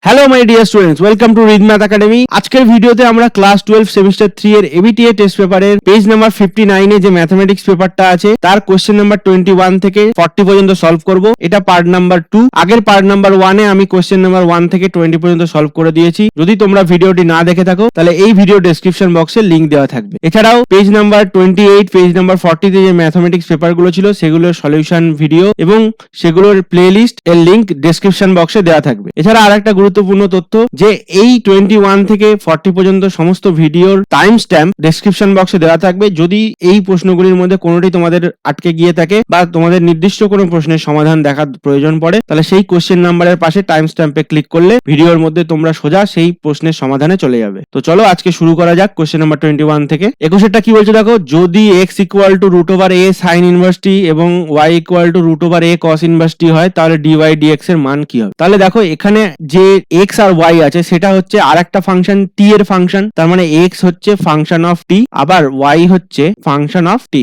Hello my dear students, welcome to read math academy. আজকের ভিডিওতে আমরা ক্লাস 12 সেমিস্টার 3 এর এবিটিএ টেস্ট পেপারের পেজ নাম্বার 59 এ যে ম্যাথমেটিক্স পেপারটা আছে তার কোশ্চেন নাম্বার 21 থেকে 40 পর্যন্ত সলভ করব। এটা পার্ট নাম্বার 2। আগের পার্ট নাম্বার 1 এ আমি কোশ্চেন নাম্বার 1 থেকে 20 পর্যন্ত সলভ করে দিয়েছি। যদি তোমরা ভিডিওটি না দেখে থাকো তাহলে এই ভিডিও ডেসক্রিপশন বক্সে লিংক দেওয়া থাকবে। এছাড়াও পেজ নাম্বার 28, পেজ নাম্বার 40 তে যে ম্যাথমেটিক্স পেপারগুলো ছিল সেগুলোর সলিউশন ভিডিও এবং সেগুলোর প্লেলিস্ট এর লিংক ডেসক্রিপশন বক্সে দেওয়া থাকবে। এছাড়া আরেকটা গুরুত্বপূর্ণ তথ্য যে এই 21 থেকে 40 পর্যন্ত সমস্ত ভিডিওর টাইম স্ট্যাম্প ডেসক্রিপশন বক্সে দেওয়া থাকবে। যদি এই প্রশ্নগুলির মধ্যে কোনোটি তোমাদের আটকে গিয়ে থাকে বা তোমাদের নির্দিষ্ট কোনো প্রশ্নের সমাধান দেখার প্রয়োজন পড়ে তাহলে সেই কোশ্চেন নাম্বারের পাশে টাইম স্ট্যাম্পে ক্লিক করলে ভিডিওর মধ্যে তোমরা সোজা সেই প্রশ্নের সমাধানে চলে যাবে। তো চলো আজকে শুরু করা যাক কোশ্চেন নাম্বার 21 থেকে। 21টা কি বলছে দেখো, যদি x equal to root over a sine inverse t এবং y equal to root over a cos inverse t হয় তাহলে dy dx এর মান কি হবে। তাহলে দেখো এখানে যে x আর y আছে সেটা হচ্ছে আরেকটা ফাংশন t এর ফাংশন, তার মানে x হচ্ছে ফাংশন অফ t আবার y হচ্ছে ফাংশন অফ t।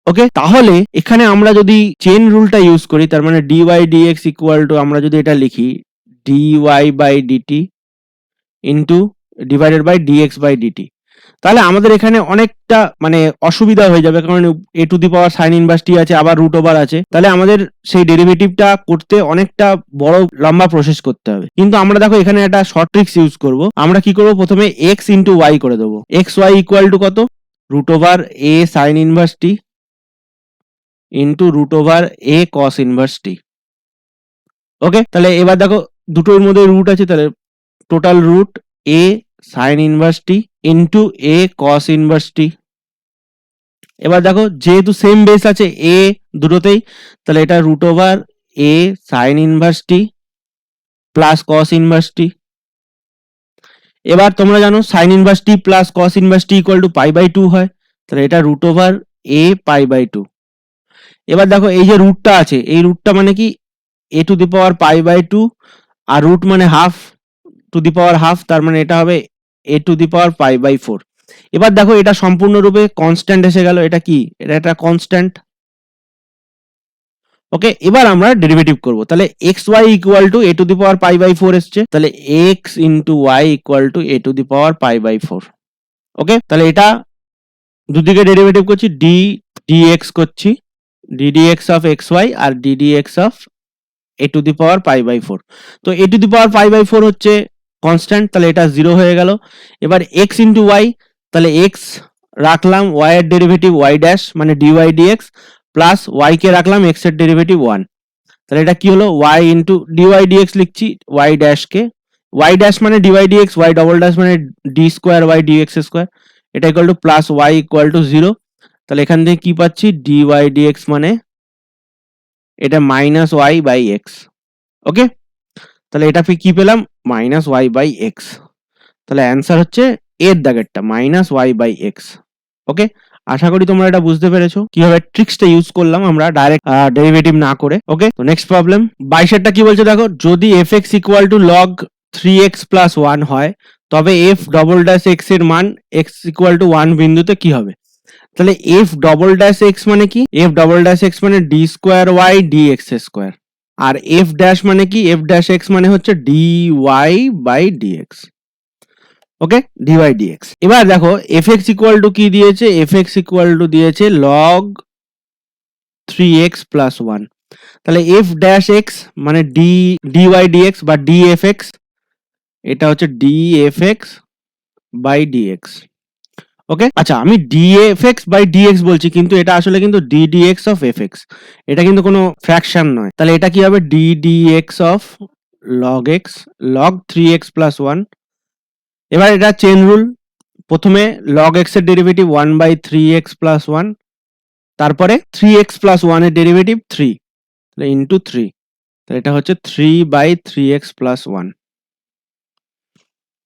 ওকে, তাহলে এখানে আমরা যদি চেন রুলটা ইউজ করি তার মানে dy dx ইকুয়াল টু আমরা যদি এটা লিখি dy by dt into divided by dx by dt, তাহলে আমাদের এখানে অনেকটা মানে অসুবিধা হয়ে যাবে, কারণ a to the power sine inverse t আছে আবার রুট ওভার আছে, তাহলে আমাদের সেই ডেরিভেটিভটা করতে অনেকটা বড় লম্বা প্রসেস করতে হবে। কিন্তু আমরা দেখো এখানে একটা শর্ট ট্রিক্স ইউজ করব। আমরা কি করব, প্রথমে x ইন্টু y করে দেবো। এক্স ওয়াই ইকুয়াল টু কত, root over a sine inverse t into root over a cos inverse t। Okay, তাহলে এবার দেখো দুটোর মধ্যে রুট আছে, তাহলে total root a sine inverse t into a cos inverse t। এবার দেখো যেহেতু সেম বেস আছে a দুটোতেই, তাহলে এটা root over a sine inverse t plus cos inverse t। এবার তোমরা জানো sine inverse t plus cos inverse t equal to pi by 2 হয়, তাহলে এটা root over a pi by 2। এবার দেখো এই যে রুটটা আছে, এই রুটটা মানে কি a to the power pi by 2 আর রুট মানে half to the power half, তার মানে এটা হবে a to the power pi by 4। এবার দেখো এটা সম্পূর্ণরূপে কনস্ট্যান্ট এসে গেল, এটা কি, এটা একটা কনস্ট্যান্ট। ওকে, এবার আমরা ডেরিভেটিভ করব। তাহলে xy equal to a to the power pi by 4 এসছে, তাহলে x into y equal to a to the power pi by 4। Okay, তাহলে এটা দুদিকে ডেরিভেটিভ করছি, dx করছি, ddx অফ xy আর ddx of a to the power pi by 4। তো a to the power pi by 4 হচ্ছে constant, তাহলে এটা 0 হয়ে গেল। এবার x ইন্টু y, তাহলে x রাখলাম, y এর ডেরিভেটিভ y ড্যাশ মানে dy dx প্লাস y কে রাখলাম x এর ডেরিভেটিভ 1, তাহলে এটা কি হলো y ইন্টু dy dx লিখছি y ড্যাশ কে, y ড্যাশ মানে dy dx, y double dash মানে d square y dx square, এটা equal to plus y equal to 0। তাহলে এখান থেকে কি পাচ্ছি, dy dx মানে এটা মাইনাস y বাই x। ওকে, তাহলে এটা কি পেলাম, মাইনাস ওয়াই বাই এক্স। তাহলে অ্যান্সার হচ্ছে এর দাগেরটা মাইনাস ওয়াই বাই এক্স। ওকে, আশা করি তোমরা এটা বুঝতে পেরেছো কিভাবে ট্রিক্সটা ইউজ করলাম আমরা ডাইরেক্ট ডেরিভেটিভ না করে। ওকে, তো নেক্সট প্রবলেম 22টা কি বলছে দেখো, যদি fx equal to log 3x plus 1 হয় তবে f ডবল ড্যাশ x এর মান x ইকুয়াল টু 1 বিন্দুতে কি হবে। তাহলে f ডবল ড্যাশ x মানে কি, f ডবল ড্যাশ x মানে d square y dx square, আর f ড্যাশ মানে কি, f ড্যাশ x মানে হচ্ছে dy by dx। Okay, dy dx। এবার দেখো fx ইকুয়াল টু কি দিয়েছে, fx ইকুয়াল টু দিয়েছে log 3x প্লাস 1, তাহলে f ড্যাশ x মানে dy dx বা dfx, এটা হচ্ছে dfx বাই dx। ওকে, আচ্ছা আমি dfx বাই dx বলছি কিন্তু এটা আসলে কিন্তু ddx অফ fx, এটা কিন্তু কোনো ফ্র্যাকশন নয়। তাহলে এটা কি হবে, ddx of log x log 3x plus 1। এবার এটা চেন রুল, প্রথমে log x এর ডেরিভেটিভ 1 বাই 3x প্লাস 1, তারপরে 3x প্লাস 1 এর ডেরিভেটিভ 3, তাহলে ইন্টু 3, তাহলে এটা হচ্ছে 3 বাই 3x প্লাস 1।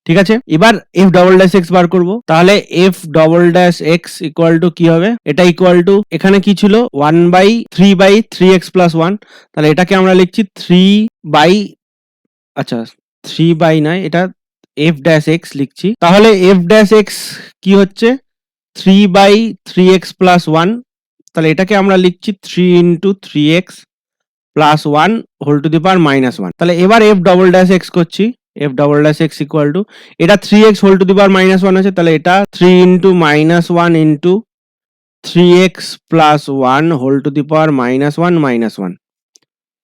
ঠিক আছে, এবার f ডবল ড্যাশ x বার করব। তাহলে f double dash x equal to কি হবে, এটা ইকুয়াল টু এখানে কি ছিল 1 বাই 3 বাই 3x প্লাস 1, তাহলে এটাকে আমরা লিখছি 3 বাই, আচ্ছা 3 বাই নয়, এটা f ড্যাশ x লিখছি। তাহলে f ড্যাশ x কি হচ্ছে 3 বাই 3x প্লাস 1, তাহলে এটাকে আমরা লিখছি 3 into 3x plus 1 whole to the power minus 1। তাহলে এবার f ডবল ড্যাশ x করছি, f double dash x equal to, এটা 3x whole to the power minus 1 আছে, তাহলে এটা 3 into minus 1 into 3x plus 1 whole to the power minus 1,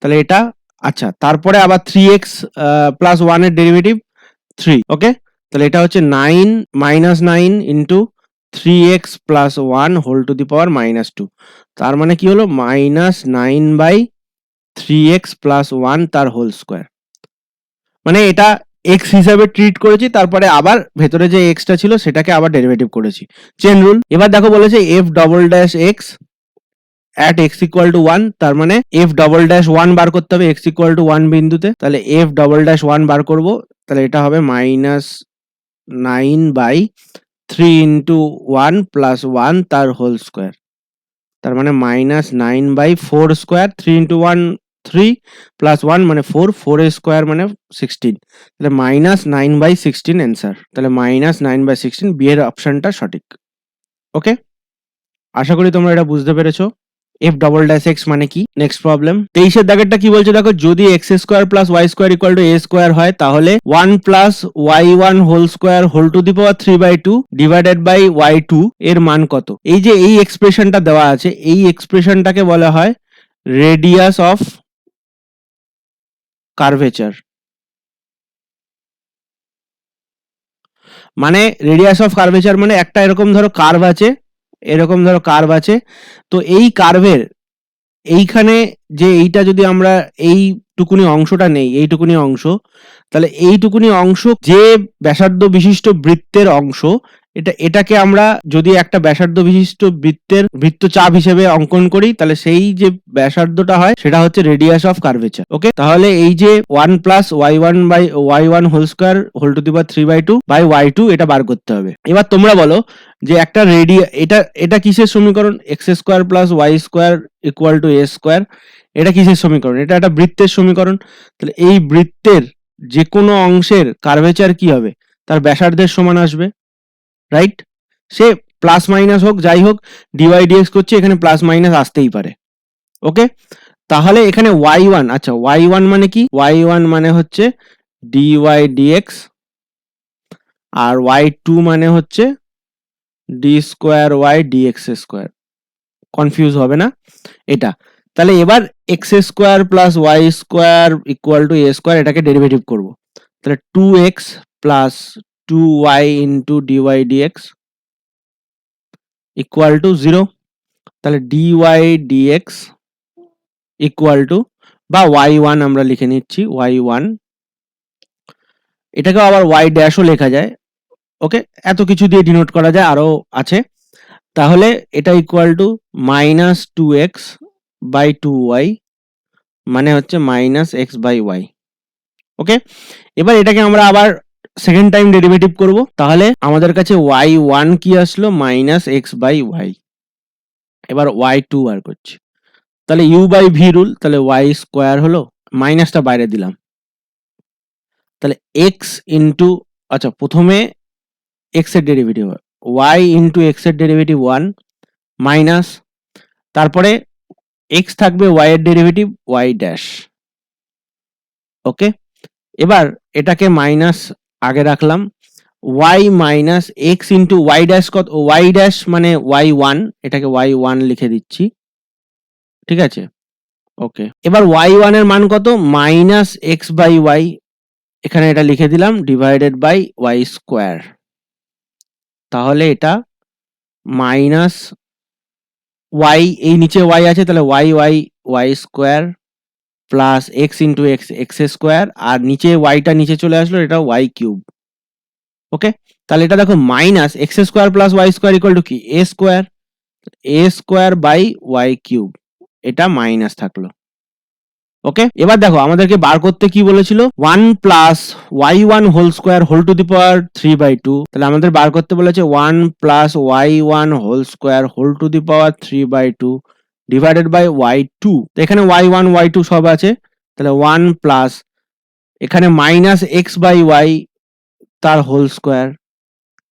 তাহলে এটা, আচ্ছা তারপরে আবার 3x প্লাস 1 এর ডেরিভেটিভ 3, ওকে, তাহলে এটা হচ্ছে 9 minus 9 into 3x plus 1 whole to the power minus 2, তার মানে কি হলো মাইনাস 9 বাই 3x প্লাস 1 তার হোল স্কোয়ার। মানে এটা x হিসাবে ট্রিট করেছি, তারপরে আবার ভেতরে যে x টা ছিল সেটাকে আবার ডেরিভেটিভ করেছি, চেন রুল। এবার দেখো বলেছে f double dash x at x equal to 1, তার মানে f ডবল ড্যাশ 1 বার করতে হবে x equal to 1 বিন্দুতে, তাহলে f ডবল ড্যাশ 1 বার করব, তাহলে এটা হবে মাইনাস 9 বাই 3 ইন্টু 1 প্লাস 1 তার হোল স্কোয়ার, তার মানে minus 9 by 4 square, 3 into 1 3 plus 1 মানে 4 এর স্কোয়ার মানে 16, তাহলে মাইনাস 9 বাই 16 অ্যান্সার, তাহলে মাইনাস 9 বাই 16 বি এর অপশনটা সঠিক। ওকে, আশা করি তোমরা এটা বুঝতে পেরেছো এফ ডবল ড্যাশ এক্স মানে কি। নেক্সট প্রবলেম 23 দাগেরটা কি বলছে দেখো, যদি x square plus Y square equal to A square হয়, তাহলে 1 plus y 1 whole square whole to the power 3/2 divided by y 2 এর মান কত। এই যে এই এক্সপ্রেশনটা দেওয়া আছে, এই এক্সপ্রেশনটাকে বলা হয় রেডিয়াস অফ কার্ভেচার। মানে রেডিয়াস অফ কার্ভেচার মানে একটা এরকম ধরো কার্ভ আছে, এরকম ধরো কার্ভ আছে, তো এই কার্ভের এইখানে যে এইটা যদি আমরা এইটুকুনি অংশটা নেই, এইটুকুনি অংশ, তাহলে এইটুকুনি অংশ যে ব্যাসার্ধ বিশিষ্ট বৃত্তের অংশ, এটাকে আমরা যদি একটা ব্যাসার্ধ বিশিষ্ট বৃত্তচাপ হিসেবে অঙ্কন করি, তাহলে সেই যে ব্যাসার্ধটা হয় সেটা হচ্ছে রেডিয়াস অফ কার্ভেচার। ওকে, তাহলে এই যে 1 plus y 1 by y 1 whole square whole to the power 3/2 by y 2 এটা বার করতে হবে। এবার তোমরা বলো যে একটা এটা কিসের সমীকরণ, x square plus Y square equal to A square, এটা কিসের সমীকরণ, এটা একটা বৃত্তের সমীকরণ। তাহলে এই বৃত্তের যে কোনো অংশের কার্ভেচার কি হবে, তার ব্যাসার্ধের সমান আসবে, রাইট। সে প্লাস মাইনাস হোক যাই হোক, ডিওয়াই ডিএক্স করছে, এখানে প্লাস মাইনাস আসতেই পারে। ওকে, তাহলে এখানে y1, আচ্ছা y1 মানে কি, y1 মানে হচ্ছে ডিওয়াই ডিএক্স, আর y2 মানে হচ্ছে d square y dx square, confuse হবে না এটা। তাহলে এবার x square plus Y square equal to A square, এটাকে ডেরিভেটিভ করব, তাহলে 2x plus 2y into dy dx equal to 0, তাহলে ডিওয়াই ডিএক্স ইকুয়াল টু, বা y1 আমরা লিখে নিচ্ছি y1, এটাকে আবার y ড্যাশও লেখা যায়। ওকে, এত কিছু দিয়ে ডিনোট করা যায়, আরো আছে। তাহলে এটা equal to minus 2x by 2y মানে হচ্ছে মাইনাস এক্স বাই ওয়াই। ওকে, এবার এটাকে আমরা আবার সেকেন্ড টাইম ডেরিভেটিভ করব, তাহলে আমাদের কাছে y1 কি আসলো, মাইনাস এক্স বাই ওয়াই। এবার y2 বার করছি, তাহলে u বাই ভি রুল, তাহলে y স্কোয়ার হলো, মাইনাসটা বাইরে দিলাম, তাহলে x ইন্টু, আচ্ছা প্রথমে x এর ডেরিভেটিভ হয় y ইন্টু x এর ডেরিভেটিভ 1 মাইনাস, তারপরে x থাকবে y এর ডেরিভেটিভ y ড্যাশ। ওকে, এবার এটাকে মাইনাস আগে রাখলাম, y minus x into y dash, কত y ড্যাশ মানে y1, এটাকে y1 লিখে দিচ্ছি, ঠিক আছে। ওকে, এবার y1 এর মান কত, মাইনাস এক্স বাই ওয়াই, এখানে এটা লিখে দিলাম ডিভাইডেড বাই ওয়াই স্কোয়ার, তাহলে এটা মাইনাস ওয়াই, এই নিচে ওয়াই আছে, তাহলে y y y square plus x into x x square, আর নিচে ওয়াইটা নিচে চলে আসলো, এটা ওয়াই কিউব। ওকে, তাহলে এটা দেখো minus x square plus Y square equal to কি, a square by y cube, এটা মাইনাস থাকলো। ওকে, এবার দেখো আমাদেরকে বার করতে কি বলেছিল, 1 plus y 1 whole square whole to the power 3/2, তাহলে আমাদের বার করতে বলেছে 1 plus y 1 whole square whole to the power 3/2 divided by y 2, তো এখানে ওয়াই 1 ওয়াই 2 সব আছে, তাহলে 1 প্লাস এখানে মাইনাস এক্স বাই ওয়াই তার হোল স্কোয়ার,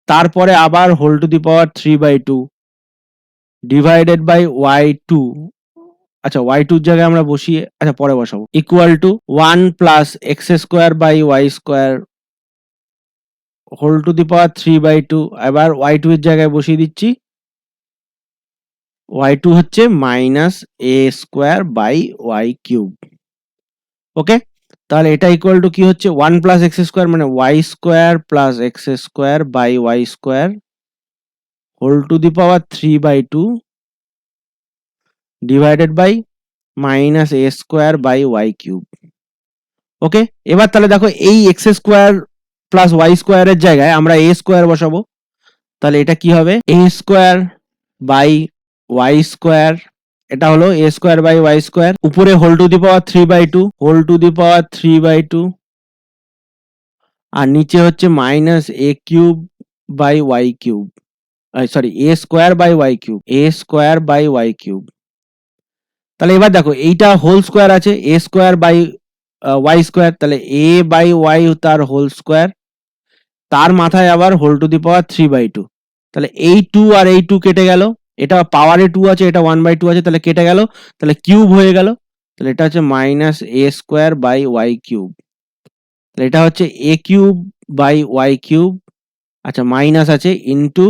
তারপরে আবার whole to the power 3/2 divided by y 2, আচ্ছা ওয়াই 2 জায়গায় আমরা বসিয়ে, আচ্ছা পরে বসাবো, equal to 1 plus x square by y square whole to the power 3/2, এবার y2 এর জায়গায় বসিয়ে দিচ্ছি, y2 হচ্ছে minus a square by y cube. Okay, তাহলে এটা ইকুয়াল টু কি হচ্ছে 1 প্লাস এক্স স্কোয়ার মানে y square plus x square by y square whole to the power 3/2 divided by minus a square by y cube. Okay, এবার তাহলে দেখো এই x square plus Y স্কোয়ারের জায়গায় আমরা এ স্কোয়ার বসাবো, তাহলে এটা কি হবে a square by y square, এটা হলো a square by y square, উপরে whole to the power 3/2 whole to the power 3/2 আর নিচে হচ্ছে minus a cube by y cube, sorry a square by y cube, a square by y cube. তাহলে এবার দেখো এইটা হোল স্কোয়ার আছে a square by y square, তাহলে a by y তার হোল স্কোয়ার, তার মাথায় আবার হোল টু দি পাওয়ার 3/2, তাহলে এই 2 আর এই 2 কেটে গেল, এটা পাওয়ারে 2 আছে এটা 1/2 আছে, তাহলে কেটে গেল, তাহলে কিউব হয়ে গেল, তাহলে এটা হচ্ছে minus a square by y cube, তাহলে এটা হচ্ছে a cube by y cube, আচ্ছা মাইনাস আছে ইন্টু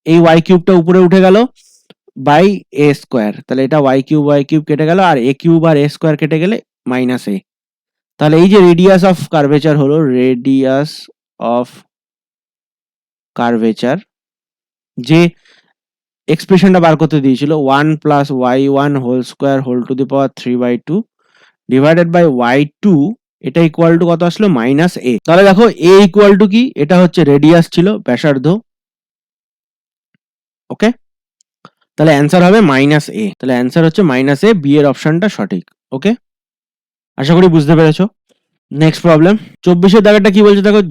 এই ওয়াই কিউবটা উপরে উঠে গেল বাই এ স্কোয়ার, তাহলে এটা ওয়াই কিউব কেটে গেল আর এ কিউব আর এ স্কোয়ার কেটে গেলে মাইনাস এ, তাহলে এই যে রেডিয়াস অফ কার্ভেচার হলো রেডিয়াস অফ কার্ভেচার, যে এক্সপ্রেশনটা বার করতে দিয়েছিল 1 plus y one whole square whole to the power 3/2 divided by y two, এটা ইকুয়াল টু কত আসলো মাইনাস এ। তাহলে দেখো এ ইকুয়াল টু কি, এটা হচ্ছে রেডিয়াস ছিল ব্যাসার্ধ। ওকে, তাহলে অ্যান্সার হবে মাইনাস এ, তাহলে অ্যান্সার হচ্ছে মাইনাস এ, বি এর অপশনটা সঠিক। ওকে, আশা করি বুঝতে পেরেছো। নেক্সট প্রবলেম 24-এর দাগেরটা কি বলছে দেখো,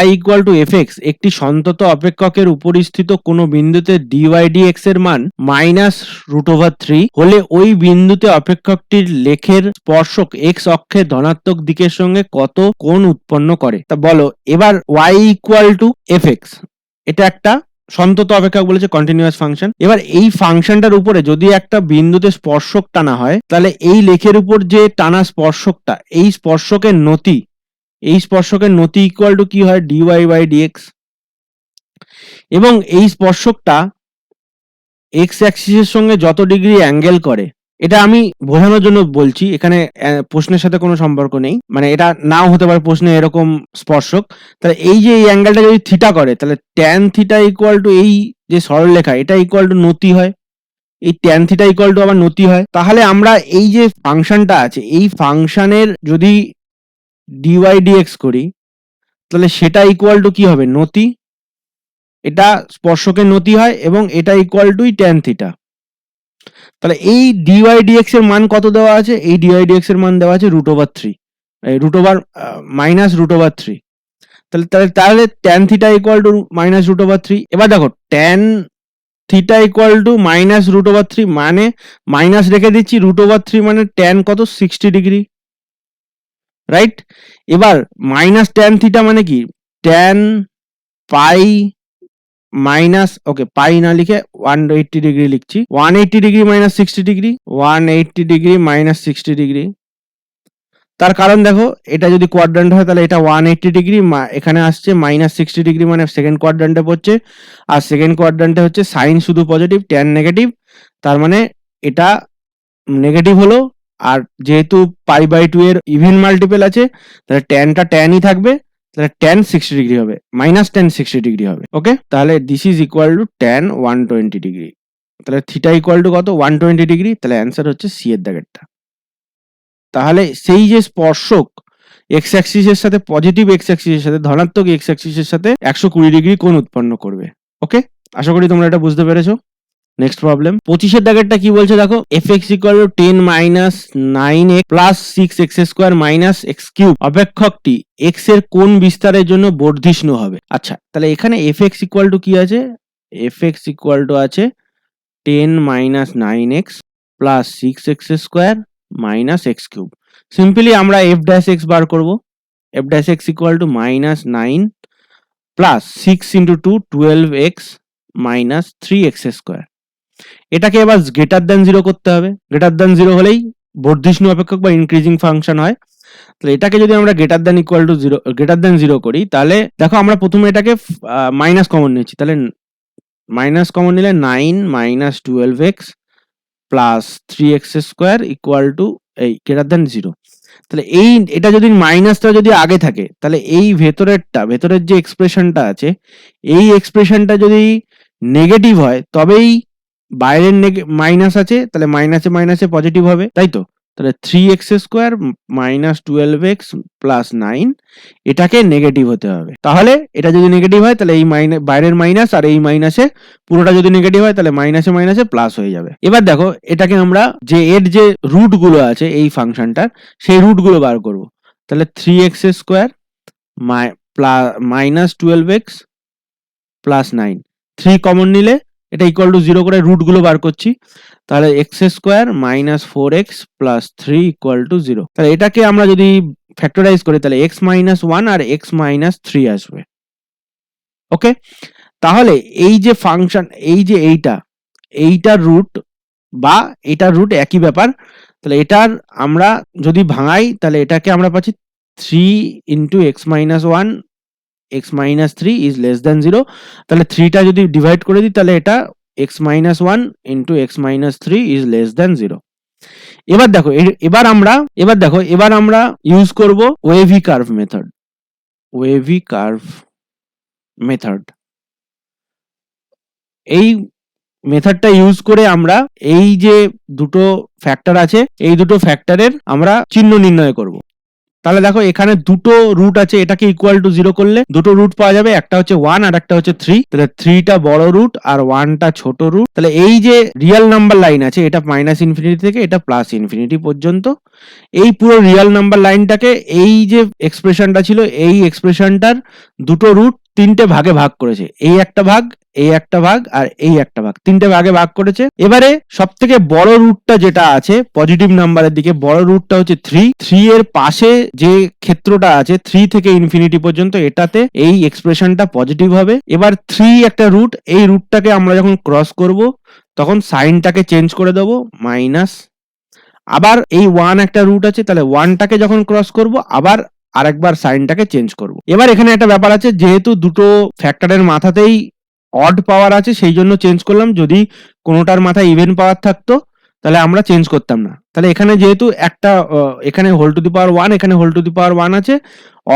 y equal two F x একটি সন্তত অপেক্ষকের উপরিস্থিত কোনো বিন্দুতে ডিওয়াই ডিএক্স এর মান মাইনাস √3 হলে ওই বিন্দুতে অপেক্ষকটির লেখের স্পর্শক এক্স অক্ষের ধনাত্মক দিকের সঙ্গে কত কোণ উৎপন্ন করে। তা বলো এবার y equal two F x, এটা একটা সন্তত অপেক্ষক বলেছে, কন্টিনিউয়াস ফাংশন। এবার এই ফাংশনটার উপরে যদি একটা বিন্দুতে স্পর্শক টানা হয়, তাহলে এই লেখের উপর যে টানা স্পর্শকটা, এই স্পর্শকের নতি, এই স্পর্শকের নতি ইকুয়াল টু কি হয় ডিওয়াই বাই ডিএক্স, এবং এই স্পর্শকটা এক্স অ্যাক্সিসের সঙ্গে যত ডিগ্রি অ্যাঙ্গেল করে, এটা আমি বোঝানোর জন্য বলছি, এখানে প্রশ্নের সাথে কোনো সম্পর্ক নেই, মানে এটা নাও হতে পারে প্রশ্নে এরকম স্পর্শক। তাহলে এই যে এই অ্যাঙ্গেলটা যদি থিটা করে, তাহলে ট্যান থিটা ইকুয়াল টু এই যে সরলরেখা এটা ইকুয়াল টু নতি হয়, এই ট্যান থিটা ইকুয়াল টু আবার নতি হয়। তাহলে আমরা এই যে ফাংশনটা আছে এই ফাংশনের যদি ডিওয়াই ডিএক্স করি, তাহলে সেটা ইকুয়াল টু কি হবে নতি, এটা স্পর্শকের নতি হয় এবং এটা ইকুয়াল টু ট্যান থিটা। তাহলে এই ডিওয়াই ডিএক্স এর মান কত দেওয়া আছে, এই ডিওয়াই ডিএক্স এর মান দেওয়া আছে √3, মাইনাস √3, তাহলে তাহলে তাহলে tan theta equal to minus √3। এবার দেখো tan theta equal to minus √3 মানে মাইনাস রেখে দিচ্ছি, √3 মানে ট্যান কত 60 ডিগ্রি, রাইট। এবার মাইনাস ট্যান থিটা মানে কি ট্যান পাই মাইনাস, ওকে পাই না লিখে 180 ডিগ্রি লিখছি, 180 degree minus 60 degree, 180 degree minus 60 degree. তার কারণ দেখো এটা যদি কোয়াড্রান্ট হয় তাহলে এটা 180 ডিগ্রি, এখানে আসছে মাইনাস 60 ডিগ্রি মানে সেকেন্ড কোয়াড্রান্টে পড়ছে, আর সেকেন্ড কোয়াড্রান্টে হচ্ছে সাইন শুধু পজিটিভ ট্যান নেগেটিভ, তার মানে এটা নেগেটিভ হলো। আর যেহেতু π/2 এর ইভেন মাল্টিপল আছে, তাহলে ট্যানটা ট্যানই থাকবে, তাহলে ট্যান 60 ডিগ্রি হবে, মাইনাস ট্যান 60 ডিগ্রি হবে। ওকে, তাহলে this is equal two tan 120 degree, তাহলে থিটা ইকুয়াল টু কত 120 ডিগ্রি, তাহলে অ্যান্সার হচ্ছে সি এর দাগেরটা। তাহলে সেই যে স্পর্শক এক্স অ্যাক্সিসের সাথে পজিটিভ এক্স অ্যাক্সিসের সাথে ধনাত্মক এক্স অ্যাক্সিসের সাথে 120 ডিগ্রি কোণ উৎপন্ন করবে। ওকে, আশা করি তোমরা এটা বুঝতে পেরেছো। নেক্সট প্রবলেম 25-এর দাগেরটা কি বলছে দেখো, f x equal to 10 minus 9x plus 6x square minus x cube অপেক্ষকটি এক্স এর কোণ বিস্তারের জন্য বর্ধিষ্ণু হবে। আচ্ছা, তাহলে এখানে এফ এক্স ইকুয়াল টু কি আছে, এফ এক্স ইকুয়াল টু আছে 10 minus 9x plus 6x square minus x cube. Simply আমরা এফ ড্যাশ এক্স বার করবো, F dash x equal to minus 9 plus 6 into 2 12x minus 3x square. এটাকে এবার greater than 0 করতে হবে, greater than 0 হলেই বর্ধিষ্ণু অপেক্ষক বা ইনক্রিজিং ফাংশন হয়। তাহলে এটাকে যদি আমরা greater than equal to 0 greater than 0 করি, তাহলে দেখো আমরা প্রথমে এটাকে মাইনাস কমন নিচ্ছি। তাহলে মাইনাস কমন নিলে 9 minus 12x plus 3x square equal two এই গ্রেটার দ্যান 0। তাহলে এটা যদি মাইনাসটা যদি আগে থাকে, তাহলে এই ভেতরের যে এক্সপ্রেশনটা আছে, এই এক্সপ্রেশনটা যদি নেগেটিভ হয়, তবেই বাইরের মাইনাস আছে, তাহলে মাইনাসে পজিটিভ হবে, তাই তো? তাহলে 3x square minus 12x plus 9 এটাকে নেগেটিভ হতে হবে। তাহলে এটা যদি নেগেটিভ হয়, তাহলে এই বাইরের মাইনাস আর এই মাইনাসে পুরোটা যদি নেগেটিভ হয়, তাহলে মাইনাসে প্লাস হয়ে যাবে। এবার দেখো এটাকে আমরা এর যে রুট গুলো আছে এই ফাংশনটার, সেই রুট গুলো বার করব। তাহলে 3x square minus 12x plus 9, 3 common নিলে এটা ইকুয়াল টু 0 করে রুট গুলো বার করছি। তাহলে x square minus 4x plus 3 equal to 0। তাহলে এটাকে আমরা যদি ফ্যাক্টরাইজ করি, তাহলে x মাইনাস 1 আর x মাইনাস 3 আসবে। ওকে, তাহলে এই যে ফাংশন, এই যে এইটার রুট বা এটার রুট একই ব্যাপার। তাহলে এটার আমরা যদি ভাঙাই, তাহলে এটাকে আমরা পাচ্ছি 3 into x minus 1 x minus 3 is less than 0। তাহলে 3টা যদি ডিভাইড করে দিই, তাহলে এটা x minus 1 into x minus 3 is less than 0। এবার দেখো এবার আমরা ইউজ করব ওয়েভি কার্ভ মেথড। এই মেথডটা ইউজ করে আমরা এই যে দুটো ফ্যাক্টর আছে, এই দুটো ফ্যাক্টরের আমরা চিহ্ন নির্ণয় করব। তাহলে দেখো এখানে দুটো রুট আছে, এটাকে ইকুয়াল টু 0 করলে দুটো রুট পাওয়া যাবে, একটা হচ্ছে 1 আর একটা হচ্ছে 3। তাহলে 3টা বড় রুট আর 1টা ছোট রুট। তাহলে এই যে রিয়েল নাম্বার লাইন আছে, এটা মাইনাস ইনফিনিটি থেকে এটা প্লাস ইনফিনিটি পর্যন্ত, এই পুরো রিয়েল নাম্বার লাইনটাকে এই যে এক্সপ্রেশনটা ছিল, এই এক্সপ্রেশনটার দুটো রুট তিনটে ভাগে ভাগ করেছে। এই একটা ভাগ, এই একটা ভাগ আর এই একটা ভাগ, তিনটে ভাগে ভাগ করেছে। এবারে সব থেকে বড় রুটটা যেটা আছে পজিটিভ নাম্বারের দিকে, বড় রুটটা হচ্ছে 3 এর পাশে যে ক্ষেত্রটা আছে 3 থেকে ইনফিনিটি পর্যন্ত, এটাতে এই এক্সপ্রেশনটা পজিটিভ হবে। এবার 3 একটা রুট, এই রুটটাকে আমরা যখন ক্রস করব তখন সাইনটাকে চেঞ্জ করে দেবো মাইনাস। আবার এই 1 একটা রুট আছে, তাহলে 1টাকে যখন ক্রস করব আবার আরেকবার সাইনটাকে চেঞ্জ করব। এবার এখানে একটা ব্যাপার আছে, যেহেতু দুটো ফ্যাক্টরের মাথাতেই অড পাওয়ার আছে সেই জন্য চেঞ্জ করলাম। যদি কোনোটার মাথায় ইভেন পাওয়ার থাকতো তাহলে আমরা চেঞ্জ করতাম না। তাহলে এখানে যেহেতু একটা এখানে হোল টু দি পাওয়ার 1, এখানে হোল টু দি পাওয়ার 1 আছে,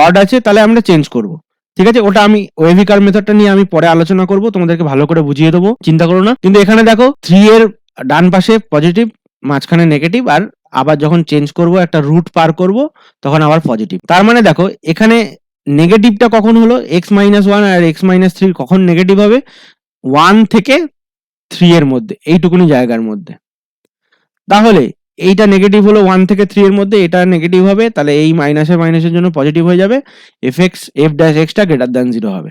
অড আছে, তাহলে আমরা চেঞ্জ করব। ঠিক আছে, ওটা আমি ওয়েভি কার্ভ মেথডটা নিয়ে আমি পরে আলোচনা করব, তোমাদেরকে ভালো করে বুঝিয়ে দেবো, চিন্তা করো না। কিন্তু এখানে দেখো 3 এর ডান পাশে পজিটিভ, মাঝখানে নেগেটিভ, আর আবার যখন চেঞ্জ করব একটা রুট পার করব তখন আবার পজিটিভ। তার মানে দেখো এখানে নেগেটিভটা কখন হলো, x মাইনাস 1 আর x মাইনাস 3 কখন নেগেটিভ হবে, 1 থেকে 3 এর মধ্যে, এইটুকুনি জায়গার মধ্যে। তাহলে এইটা নেগেটিভ হলো 1 থেকে 3 এর মধ্যে, এটা নেগেটিভ হবে, তাহলে এই মাইনাসের জন্য পজিটিভ হয়ে যাবে, f ড্যাশ x টা গ্রেটার দ্যান 0 হবে।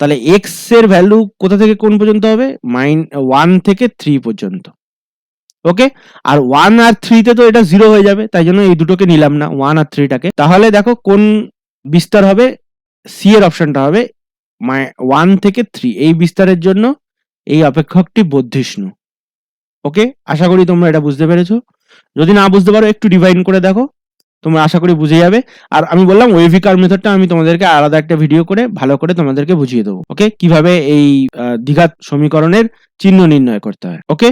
তাহলে x এর ভ্যালু কোথা থেকে কোন পর্যন্ত হবে, 1 থেকে 3 পর্যন্ত। ওকে, আর 1 আর 3 তে তো এটা 0 হয়ে যাবে, তাই জন্য এই দুটোকে নিলাম না, 1 আর 3টাকে। তাহলে দেখো কোন বিস্তার হবে, সি এর অপশনটা হবে 1 থেকে 3, এই বিস্তারের জন্য এই অপেক্ষকটি বর্ধিষ্ণু। ওকে, আশা করি তোমরা এটা বুঝতে পেরেছো। যদি না বুঝতে পারো একটু ডিভাইন করে দেখো, তোমরা আশা করি বুঝে যাবে। আর আমি বললাম ওয়েভি কার্ভ মেথডটা আমি তোমাদেরকে আলাদা একটা ভিডিও করে ভালো করে তোমাদেরকে বুঝিয়ে দেবো। ওকে, কিভাবে এই দ্বিঘাত সমীকরণের চিহ্ন নির্ণয় করতে হয়। ওকে,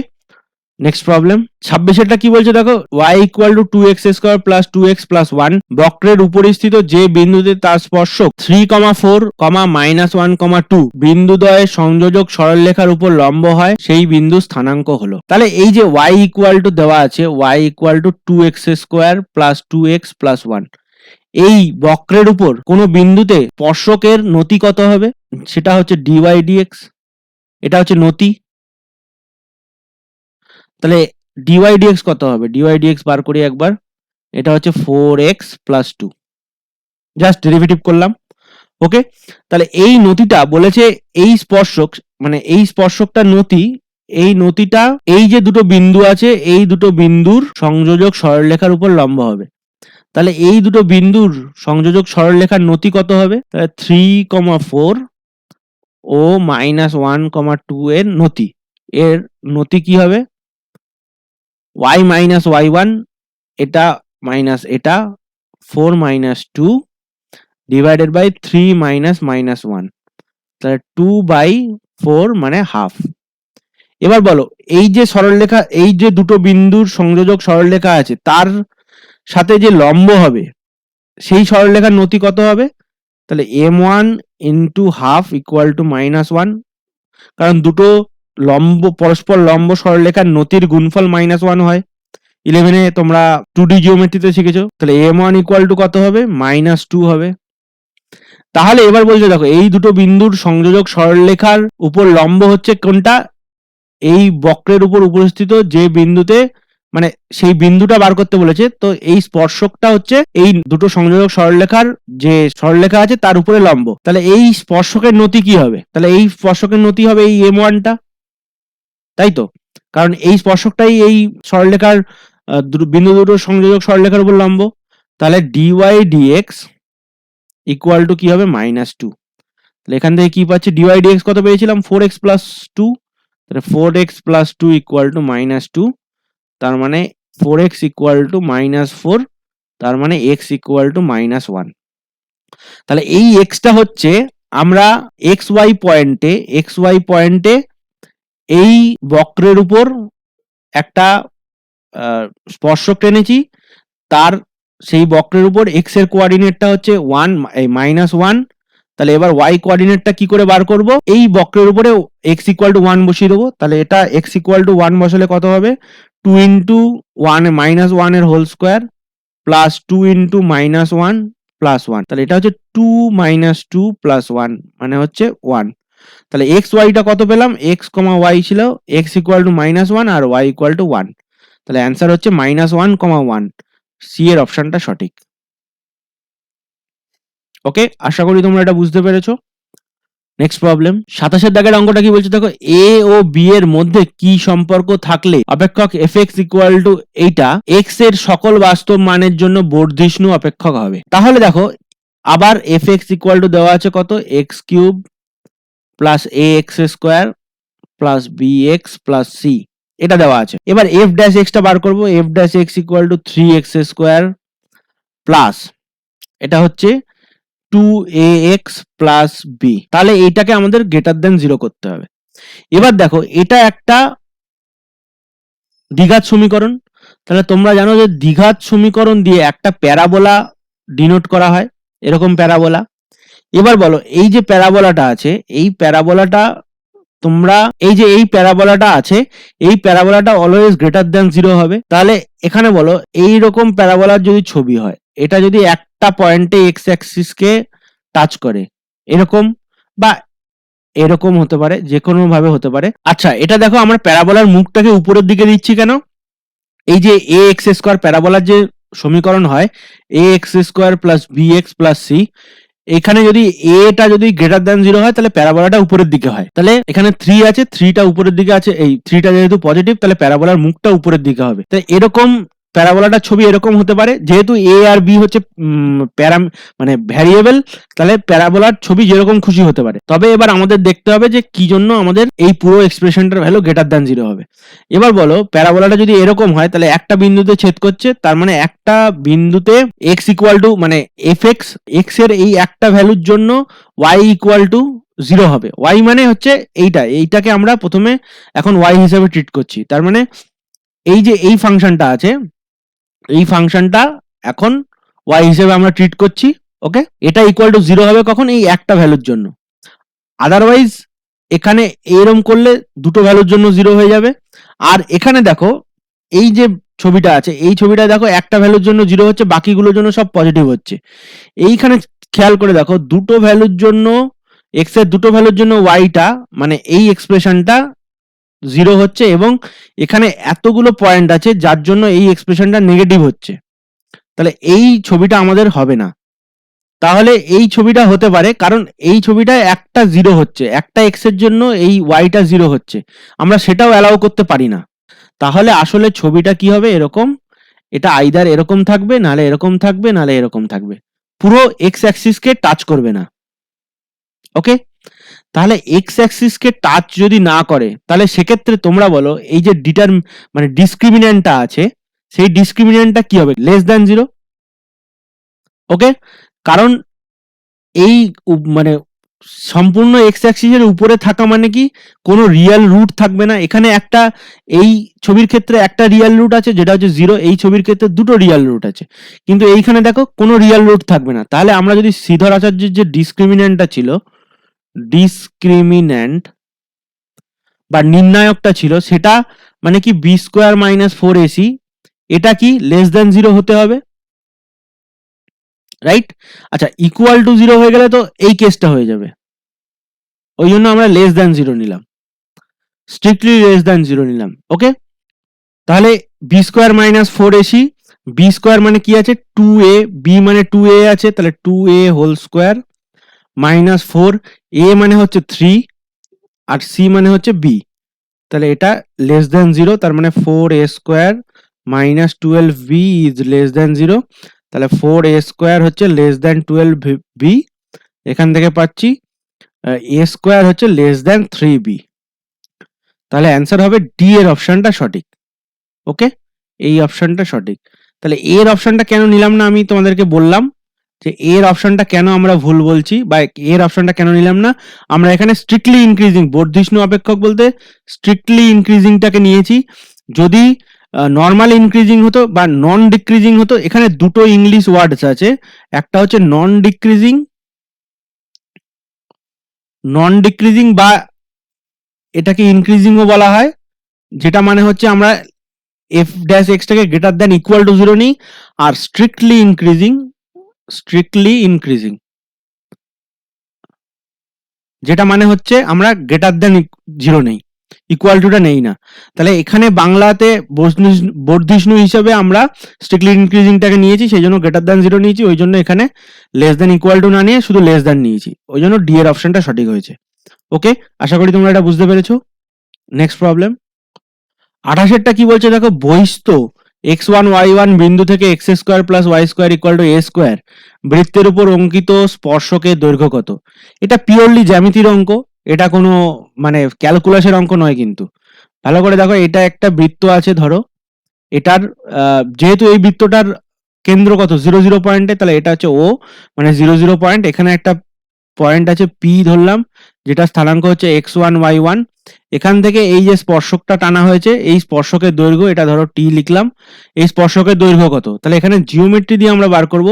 নেক্সট প্রবলেম 26 কি বলছে দেখো, y equal two 2x square plus 2x plus 1 বক্রের উপরিস্থিত যে বিন্দুতে তার স্পর্শক 3,4, -1,2 বিন্দুদ্বয়ের সংযোজক সরলরেখার উপর লম্ব হয়, সেই বিন্দু স্থানাঙ্ক হলো। তাহলে এই যে y ইকুয়াল টু দেওয়া আছে, y equal two 2x square plus 2x plus 1, এই বক্রের উপর কোন বিন্দুতে স্পর্শকের নতি কত হবে, সেটা হচ্ছে dy dx, এটা হচ্ছে নতি। তাহলে dy dx কত হবে, dy dx বার করি একবার, এটা হচ্ছে 4x প্লাস 2, জাস্ট ডেরিভেটিভ করলাম। ওকে, তাহলে এই নতিটা বলেছে এই স্পর্শক, মানে এই স্পর্শকটা নতি, এই নতিটা এই যে দুটো বিন্দু আছে এই দুটো বিন্দুর সংযোজক সরলরেখার উপর লম্ব হবে। তাহলে এই দুটো বিন্দুর সংযোজক সরলরেখার নতি কত হবে, তাহলে 3,4 ও -1,2 এর নতি, এর নতি কি হবে, y মাইনাস y1, এটা মাইনাস এটা 4 minus 2 divided by 3 minus minus 1, তাহলে 2/4 মানে হাফ। এবার বলো এই যে সরলরেখা, এই যে দুটো বিন্দুর সংযোজক সরলরেখা আছে তার সাথে যে লম্ব হবে সেই সরলরেখার নতি কত হবে? তাহলে m1 into half equal to -1, কারণ দুটো লম্ব পরস্পর লম্ব সরলরেখার নতির গুণফল -1 হয়। 11-এ তোমরা 2D জিওমেট্রিতে শিখেছো। তাহলে m1 ইকুয়াল টু কত হবে? -2 হবে। তাহলে এবার বলছে দেখো এই দুটো বিন্দুর সংযোজক সরলরেখার উপর লম্ব হচ্ছে কোনটা? এই বক্রের উপর উপস্থিত যে বিন্দুতে, মানে সেই বিন্দুটা বার করতে বলেছে, তো এই স্পর্শকটা হচ্ছে এই দুটো সংযোজক সরলরেখার যে সরলরেখা আছে তার উপরে লম্ব। তাহলে এই স্পর্শকের নতি কি হবে? তাহলে এই স্পর্শকের নতি হবে এই m1টা, তাই তো? কারণ এই স্পর্শকটাই এই সরলরেখার বিন্দু দুটো সংযোজক সরলরেখার উপর লম্ব। তাহলে dy dx ইকুয়াল টু কি হবে? -2। তাহলে এখান থেকে কি পাচ্ছি? dy dx কত পেয়েছিলাম? 4x plus 2, তাহলে 4x plus 2 ইকুয়াল টু -2, তার মানে 4x ইকুয়াল টু -4, তার মানে x ইকুয়াল টু -1। তাহলে এই xটা হচ্ছে আমরা xy পয়েন্টে এই বক্রের উপর একটা স্পর্শক টেনেছি, তার সেই বক্রের উপর x এর কোঅর্ডিনেটটা হচ্ছে 1 -1। তাহলে এবার y কোঅর্ডিনেটটা কি করে বার করব? এই বক্রের উপরে x ইকুয়াল টু 1 বসিয়ে দেবো। তাহলে এটা x ইকুয়াল টু 1 বসালে কত হবে? 2 ইন্টু 1 -1 এর whole square plus 2 into -1 plus 1, তাহলে এটা হচ্ছে 2 - 2 প্লাস 1 মানে হচ্ছে 1। তাহলে x y টা কত পেলাম? x, y ছিল x ইকুয়াল টু -1 আর y ইকুয়াল টু 1, তাহলে অ্যান্সার হচ্ছে -1, 1। সি এর অপশনটা সঠিক। ওকে, আশা করি তোমরা এটা বুঝতে পেরেছো। নেক্সট প্রবলেম 27-এর দাগের অঙ্কটা কি বলছে দেখো, a ও b এর মধ্যে কি সম্পর্ক থাকলে অপেক্ষক fx ইকুয়াল টু এইটা x এর সকল বাস্তব মানের জন্য বর্ধিষ্ণু অপেক্ষক হবে। তাহলে দেখো আবার fx ইকুয়াল টু দেওয়া আছে কত? x cube plus ax square plus bx plus c, এটা দেওয়া আছে। এবার f ড্যাশ x টা বার করবো। f dash x equal two 3x square plus এটা হচ্ছে 2ax প্লাস b। তাহলে এইটাকে আমাদের গ্রেটার দেন 0 করতে হবে। এবার দেখো এটা একটা দ্বিঘাত সমীকরণ। তাহলে তোমরা জানো যে দ্বিঘাত সমীকরণ দিয়ে একটা প্যারাবোলা ডিনোট করা হয়, এরকম প্যারাবোলা। এবার বলো এই যে প্যারাবোলাটা আছে, এই প্যারাবোলাটা তোমরা এই যে এই প্যারাবোলাটা আছে, এই প্যারাবোলাটা অলওয়েজ গ্রেটার দেন 0 হবে। তাহলে এখানে বলো এই রকম প্যারাবোলার যদি ছবি হয়, এটা যদি একটা পয়েন্টে এক্স অ্যাক্সিস কে টাচ করে, এরকম বা এরকম হতে পারে, যে কোনো ভাবে হতে পারে। আচ্ছা এটা দেখো আমরা প্যারাবোলার মুখটাকে উপরের দিকে দিচ্ছি কেন? এই যে এ এক্স স্কোয়ার প্যারাবোলার যে সমীকরণ হয় a x square plus b x plus c, এখানে যদি এটা যদি গ্রেটার দ্যান 0 হয় তাহলে প্যারাবোলাটা উপরের দিকে হয়। তাহলে এখানে 3 আছে, 3টা উপরের দিকে আছে, এই 3টা যেহেতু পজিটিভ তাহলে প্যারাবোলার মুখটা উপরের দিকে হবে। তাই এরকম প্যারাবোলাটার ছবি এরকম হতে পারে, যেহেতু এ আর বি হচ্ছে মানে ভ্যারিয়েবল, তাহলে প্যারাবোলার ছবি যেরকম খুশি হতে পারে। তবে এবার আমাদের দেখতে হবে যে কি জন্য আমাদের এই পুরো এক্সপ্রেশনটার ভ্যালু গ্রেটার দ্যান 0 হবে। এবার বলো প্যারাবোলাটা যদি এরকম হয় তাহলে একটা বিন্দুতে ছেদ করছে, তার মানে একটা বিন্দুতে x ইকুয়াল টু মানে fx, x এর এই একটা ভ্যালুর জন্য y ইকুয়াল টু 0 হবে। y মানে হচ্ছে এইটাকে আমরা প্রথমে এখন y হিসেবে ট্রিট করছি। তার মানে এই যে এই ফাংশনটা আছে, এই ফাংশনটা এখন y হিসেবে আমরা ট্রিট করছি। ওকে, এটা ইকুয়াল টু 0 হবে কখন? এই একটা ভ্যালুর জন্য। আদারওয়াইজ এখানে এরকম করলে দুটো ভ্যালুর জন্য 0 হয়ে যাবে। আর এখানে দেখো এই যে ছবিটা আছে, এই ছবিটা দেখো একটা ভ্যালুর জন্য 0 হচ্ছে, বাকিগুলোর জন্য সব পজিটিভ হচ্ছে। এইখানে খেয়াল করে দেখো দুটো ভ্যালুর জন্য x এর দুটো ভ্যালুর জন্য yটা মানে এই এক্সপ্রেশনটা 0 হচ্ছে, এবং এখানে এতগুলো পয়েন্ট আছে যার জন্য এই এক্সপ্রেশনটা নেগেটিভ হচ্ছে। তাহলে এই ছবিটা আমাদের হবে না। তাহলে এই ছবিটা হতে পারে কারণ এই ছবিটায় একটা 0 হচ্ছে, একটা x এর জন্য এই yটা 0 হচ্ছে, আমরা সেটাও অ্যালাউ করতে পারি না। তাহলে আসলে ছবিটা কি হবে? এরকম, এটা আইদার এরকম থাকবে, নালে এরকম থাকবে, নালে এরকম থাকবে, পুরো এক্স অ্যাক্সিস কে টাচ করবে না। ওকে, তাহলে এক্স অ্যাক্সিস কে টাচ যদি না করে তাহলে সেক্ষেত্রে তোমরা বলো এই যে মানে ডিসক্রিমিন্যান্টটা আছে, সেই ডিসক্রিমিন্যান্টটা কি হবে? Less than 0। ওকে, কারণ এই মানে সম্পূর্ণ এক্স অ্যাক্সিসের উপরে থাকা মানে কি কোনো রিয়েল রুট থাকবে না। এখানে একটা, এই ছবির ক্ষেত্রে একটা রিয়েল রুট আছে যেটা হচ্ছে 0, এই ছবির ক্ষেত্রে দুটো রিয়েল রুট আছে, কিন্তু এইখানে দেখো কোনো রিয়েল রুট থাকবে না। তাহলে আমরা যদি শ্রীধর আচার্যের যে ডিসক্রিমিন্যান্টটা ছিল, ডিসক্রিমিন্যান্ট বা নির্ণায়কটা ছিল, সেটা মানে কি বি স্কোয়ার মাইনাস 4ac, এটা কি লেস দেন 0 হতে হবে, রাইট? আচ্ছা, ইকুয়াল টু 0 হয়ে গেলে তো এই কেসটা হয়ে যাবে, ওই জন্য আমরা লেস দেন 0 নিলাম, স্ট্রিক্টলি লেস দেন 0 নিলাম। ওকে, তাহলে b square minus 4ac, b square মানে কি আছে 2a, বি মানে 2a আছে, তাহলে 2a whole square minus 4, a মানে হচ্ছে 3 আর c মানে হচ্ছে b, তাহলে এটা লেস দেন 0, তার মানে 4a square minus 12b is less than 0, তাহলে 4a স্কোয়ার হচ্ছে লেস দেন 12b, এখান থেকে পাচ্ছি a স্কোয়ার হচ্ছে লেস দেন 3b, তাহলে অ্যান্সার হবে ডি এর অপশনটা সঠিক। ওকে, এই অপশনটা সঠিক। তাহলে এর অপশনটা কেন নিলাম না, আমি তোমাদেরকে বললাম যে এর অপশনটা কেন আমরা ভুল বলছি, বা এর অপশনটা কেন নিলাম না। আমরা এখানে স্ট্রিক্টলি ইনক্রিজিং, বর্ধিষ্ণু অপেক্ষক বলতে স্ট্রিক্টলি ইনক্রিজিংটাকে নিয়েছি। যদি নর্মাল ইনক্রিজিং হতো বা নন ডিক্রিজিং হতো, এখানে দুটো ইংলিশ ওয়ার্ডস আছে, একটা হচ্ছে নন ডিক্রিজিং, নন ডিক্রিজিং বা এটাকে ইনক্রিজিংও বলা হয়, যেটা মানে হচ্ছে আমরা এফ ড্যাশ এক্সটাকে গ্রেটার দ্যান ইকুয়াল টু 0 নিই, আর স্ট্রিক্টলি ইনক্রিজিং, স্ট্রিক্টলি ইনক্রিজিং যেটা মানে হচ্ছে আমরা গ্রেটার দ্যান 0 নেই, ইকুয়াল টুটা নেই না। তাহলে এখানে বাংলাতে বর্ধিষ্ণু হিসেবে আমরা স্ট্রিক্টলি ইনক্রিজিংটাকে নিয়েছি, সেই জন্য গ্রেটার দ্যান 0 নিয়েছি, ওই জন্য এখানে লেস দ্যান ইকুয়াল টু না নিয়ে শুধু লেস দ্যান নিয়েছি, ওই জন্য ডি এর অপশনটা সঠিক হয়েছে। ওকে, আশা করি তোমরা এটা বুঝতে পেরেছো। নেক্সট প্রবলেম 28টা কি বলছে দেখো, বহিস্থ x1 y1 বিন্দু থেকে x square plus Y square equal to a square বৃত্তের উপর অঙ্কিত স্পর্শকের দৈর্ঘ্য কত। এটা পিওরলি জ্যামিতির অঙ্ক, এটা কোনো মানে ক্যালকুলাসের অঙ্ক নয় কিন্তু। ভালো করে দেখো, এটা একটা বৃত্ত আছে ধরো, এটার যেহেতু এই বৃত্তটার কেন্দ্র কত 0 0 পয়েন্টে, তাহলে এটা হচ্ছে ও, মানে 0 0 পয়েন্ট, এখানে একটা পয়েন্ট আছে পি ধরলাম, যেটা স্থানাঙ্ক হচ্ছে x1 y1, এখান থেকে এই যে স্পর্শকটা টানা হয়েছে, এই স্পর্শকের দৈর্ঘ্য এটা ধরো টি লিখলাম, এই স্পর্শকের দৈর্ঘ্য কত, তাহলে এখানে জিওমেট্রি দিয়ে আমরা বার করব।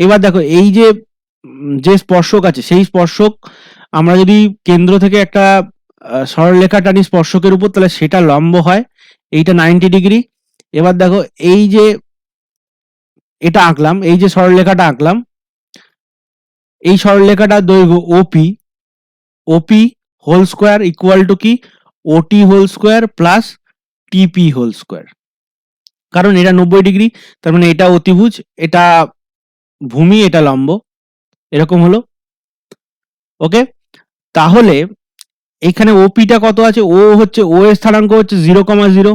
এবার দেখো এই যে যে স্পর্শক আছে, সেই স্পর্শক আমরা যদি কেন্দ্র থেকে একটা সরলরেখা টানি স্পর্শকের উপর, তাহলে সেটা লম্ব হয়, এইটা 90 ডিগ্রি। এবার দেখো এই যে এটা আঁকলাম, এই যে সরলরেখাটা আঁকলাম, এই সরলরেখাটার দৈর্ঘ্য ওপি, ওপি হোল স্কোয়ার ইকুয়াল টু কি ওটি হোল স্কোয়ার প্লাস টিপি হোল স্কোয়ার, কারণ এটা 90 ডিগ্রি, তার মানে এটা অতিভুজ, এটা ভূমি, এটা লম্ব, এরকম হলো। ওকে, তাহলে এখানে ওপিটা কত আছে, ও হচ্ছে ও এর স্থানাঙ্ক হচ্ছে 0,0,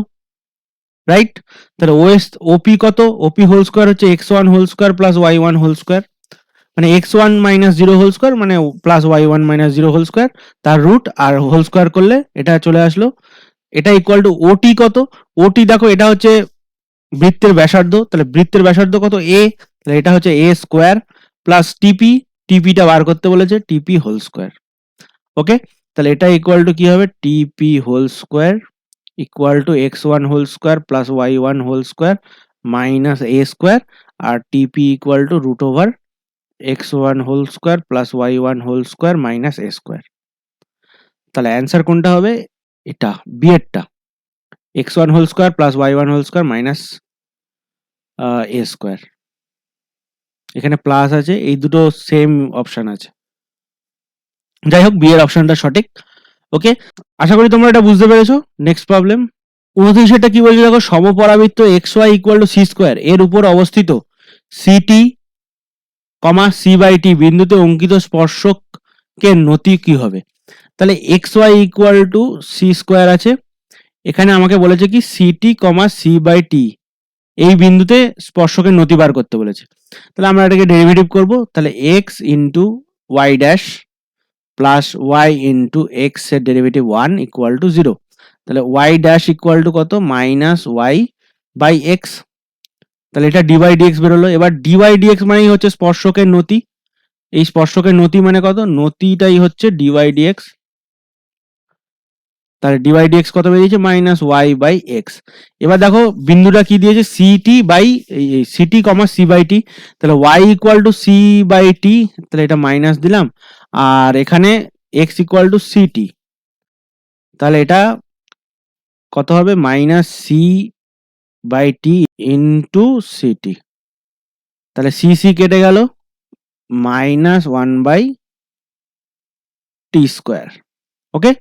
রাইট? তাহলে ও এস ওপি কত, ওপি হোল স্কোয়ার হচ্ছে x1 whole square plus y1 whole square, মানে x1 মাইনাস 0 হোল স্কোয়ার মানে plus y1 minus 0 whole square, তার রুট আর হোল স্কোয়ার করলে এটা চলে আসলো। এটা ইকুয়াল টু ওটি কত, ওটি দেখো এটা হচ্ছে বৃত্তের ব্যাসার্ধ, তাহলে বৃত্তের ব্যাসার্ধ কত এ, তাহলে এটা হচ্ছে এ স্কোয়ার প্লাস টিপি, টিপিটা বার করতে বলেছে, টিপি হোল স্কোয়ার। ওকে, তাহলে এটা ইকুয়াল টু কি হবে, TP whole square equal to x1 whole square plus y1 whole square minus a square, আর TP equal to root over x1 whole square plus y1 whole square minus a square. তাহলে answer কোনটা হবে, এটা B এরটা, x1 whole square plus y1 whole square minus a square, এখানে plus আছে, এই দুটো সেম অপশন আছে। যাই হোক, বি এর অপশনটা সঠিক। ওকে, আশা করি তোমরা এটা বুঝতে পেরেছো। নেক্সট প্রবলেম 29টা কি বলছে দেখো, সমপরাবৃত্ত x y equal to c square এর উপর অবস্থিত ct comma c by t বিন্দুতে অঙ্কিত স্পর্শকের নতি কি হবে। তাহলে x y equal to c square আছে, এখানে আমাকে বলেছে কি ct comma c by t এই বিন্দুতে স্পর্শকের নতি বার করতে বলেছে। তাহলে আমরা এটাকে ডেরিভেটিভ করব, তাহলে x into y dash plus y into x এর ডেরিভেটিভ 1 ইকুয়াল টু 0, তাহলে ওয়াই ড্যাশ ইকুয়াল টু কত মাইনাস ওয়াই বাই এক্স, তাহলে এটা ডি বাই ডিএক্স বেরোলো। এবার ডি বাই ডিএক্স মানেই হচ্ছে স্পর্শকের নতি। এই স্পর্শকের নতি মানে কত? নতিটাই হচ্ছে ডি বাই ডিএক্স। তাহলে ডি বাই ডিএক্স কত বেরিয়েছে? Minus y by x. এবার দেখো বিন্দুটা কি দিয়েছে? Ct by ct comma c by t. তাহলে y equal to c by t, তাহলে এটা মাইনাস দিলাম, আর এখানে এক্স ইকুয়াল টু সিটি, তাহলে এটা কত হবে? Minus c by t into ct. তাহলে সি সি কেটে গেল, minus one by t square. Okay,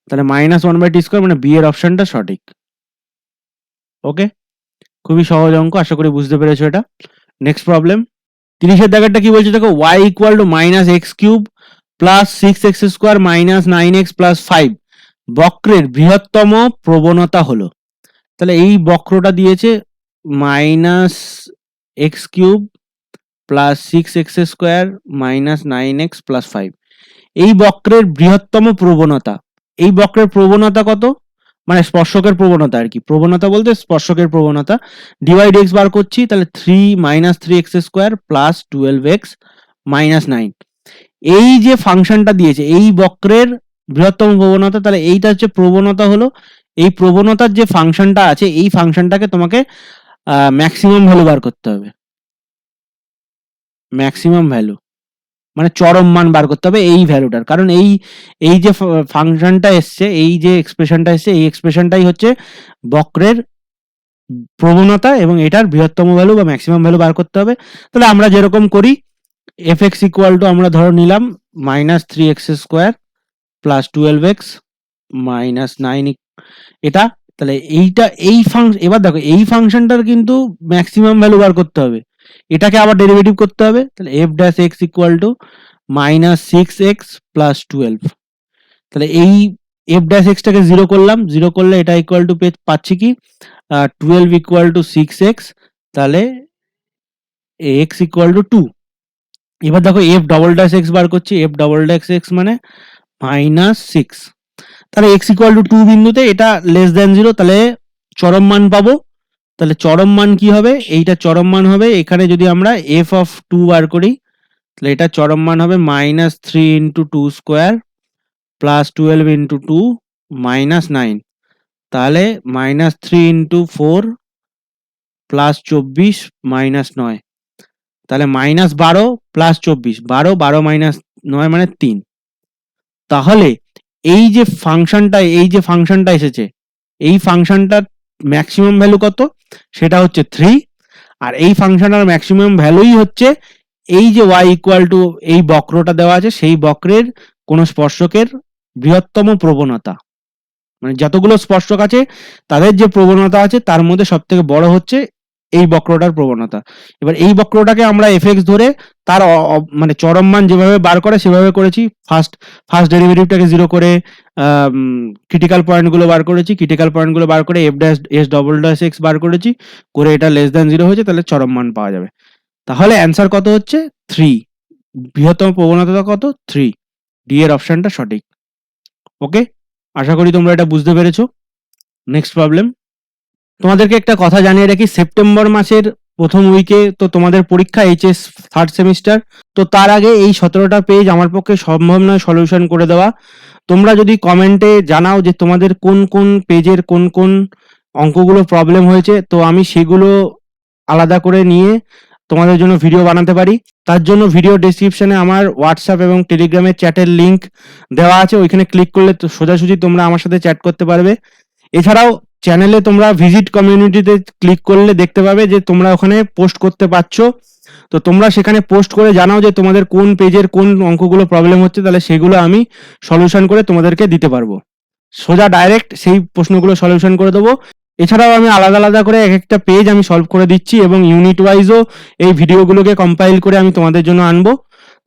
তাহলে minus one by t square, মানে বি এর অপশনটা সঠিক। ওকে, খুবই সহজ অঙ্ক, আশা করি বুঝতে পেরেছো এটা। নেক্সট প্রবলেম 30-এর দাগেরটা কি বলছে দেখো, y equal to minus x cube plus six x square minus nine x plus five বক্রের বৃহত্তম প্রবণতা হলো। তাহলে এই বক্রটা দিয়েছে minus x cube plus six x square minus nine x plus five. এই বক্রের বৃহত্তম প্রবণতা, এই বক্রের প্রবণতা কত? মানে স্পর্শকের প্রবণতা আর কি, প্রবণতা বলতে স্পর্শকের প্রবণতা। ডিওয়াই ডিএক্স বার করছি, তাহলে three minus three x square plus twelve x minus nine. এই যে ফাংশনটা দিয়েছে এই বক্রের বৃহত্তম প্রবণতা, তাহলে এইটা হচ্ছে প্রবণতা হলো। এই প্রবণতার যে ফাংশনটা আছে এই ফাংশনটাকে তোমাকে ম্যাক্সিমাম ভ্যালু বার করতে হবে। ম্যাক্সিমাম ভ্যালু মানে চরম মান বার করতে হবে এই ভ্যালুটার, কারণ এই এই যে ফাংশনটা এসছে, এই যে এক্সপ্রেশনটা এসছে, এই এক্সপ্রেশনটাই হচ্ছে বক্রের প্রবণতা এবং এটার বৃহত্তম ভ্যালু বা ম্যাক্সিমাম ভ্যালু বার করতে হবে। তাহলে আমরা যেরকম করি, এফ এক্স ইকুয়াল টু আমরা ধরো নিলাম minus three x square plus twelve x minus nine, এটা। তাহলে এইটা এই ফাংশন, এবার দেখো এই ফাংশনটার কিন্তু ম্যাক্সিমাম ভ্যালু বার করতে হবে, এটাকে আবার ডেরিভেটিভ করতে হবে। তাহলে F dash x equal to minus six x plus twelve. তাহলে এই এফ ড্যাশ এক্সটাকে জিরো করলাম, জিরো করলে এটা ইকুয়াল টু পাচ্ছি কি twelve equal to six x, তাহলে এক্স ইকুয়াল টু টু। এবার দেখো এফ ডবল ড্যাশ এক্স বার করছি, এফ ডবল ড্যাশ এক্স মানে মাইনাস সিক্স। তাহলে এক্স ইকুয়াল টু টু বিন্দুতে এটা লেস দেন জিরো, তাহলে চরম মান পাবো। তাহলে চরম মান কি হবে? এইটা চরম মান হবে, এখানে যদি আমরা এফ অফ টু বার করি, তাহলে এটা চরম মান হবে minus three into two square plus twelve into two minus nine. তাহলে minus three into four plus চব্বিশ মাইনাস নয়, তাহলে মাইনাস বারো প্লাস চব্বিশ, বারো, বারো মাইনাস নয় মানে তিন। তাহলে এই যে ফাংশনটা এসেছে, এই ফাংশনটার ম্যাক্সিমাম ভ্যালু কত? সেটা হচ্ছে থ্রি। আর এই ফাংশনটার ম্যাক্সিমাম ভ্যালুই হচ্ছে এই যে y ইকুয়াল টু এই বক্রটা দেওয়া আছে, সেই বক্রের কোন স্পর্শকের বৃহত্তম প্রবণতা, মানে যতগুলো স্পর্শক আছে তাদের যে প্রবণতা আছে তার মধ্যে সব থেকে বড় হচ্ছে এই বক্রটার প্রবণতা। এবার এই বক্রটাকে আমরা এফ এক্স ধরে তার মানে চরম মান যেভাবে বার করে সেভাবে করেছি। ফার্স্ট ডেরিভেটিভটাকে জিরো করে ক্রিটিক্যাল পয়েন্টগুলো বার করেছি, ক্রিটিক্যাল পয়েন্টগুলো বার করে f dash s double dash x বার করেছি, করে এটা লেস দ্যান জিরো হয়েছে, তাহলে চরম মান পাওয়া যাবে। তাহলে অ্যান্সার কত হচ্ছে? থ্রি। বৃহত্তম প্রবণতা কত? থ্রি। ডি এর অপশনটা সঠিক। ওকে, আশা করি তোমরা এটা বুঝতে পেরেছো। নেক্সট প্রবলেম, তোমাদেরকে একটা কথা জানিয়ে রাখি, সেপ্টেম্বর মাসের প্রথম উইকে তো তোমাদের পরীক্ষা এইচএস থার্ড সেমিস্টার। তো তার আগে এই 17টা পেজ আমার পক্ষে সম্ভব নয় সলিউশন করে দেওয়া। তোমরা যদি কমেন্টে জানাও যে তোমাদের কোন কোন পেজের কোন কোন অঙ্কগুলো প্রবলেম হয়েছে, তো আমি সেগুলো আলাদা করে নিয়ে তোমাদের জন্য ভিডিও বানাতে পারি। তার জন্য ভিডিও ডেসক্রিপশনে আমার হোয়াটসঅ্যাপ এবং টেলিগ্রামের চ্যাটের লিংক দেওয়া আছে, ওইখানে ক্লিক করলে সোজাসুজি তোমরা আমার সাথে চ্যাট করতে পারবে। এছাড়াও চ্যানেলে তোমরা ভিজিট কমিউনিটিতে ক্লিক করলে দেখতে পাবে যে তোমরা ওখানে পোস্ট করতে পারছো। তো তোমরা সেখানে পোস্ট করে জানাও যে তোমাদের কোন পেজের কোন অঙ্কগুলো প্রবলেম হচ্ছে, তাহলে সেগুলো আমি সলিউশন করে তোমাদেরকে দিতে পারবো। সোজা ডাইরেক্ট সেই প্রশ্নগুলো সলিউশন করে দেবো। এছাড়াও আমি আলাদা আলাদা করে এক একটা পেজ আমি সলভ করে দিচ্ছি এবং ইউনিট ওয়াইজও এই ভিডিওগুলোকে কম্পাইল করে আমি তোমাদের জন্য আনবো।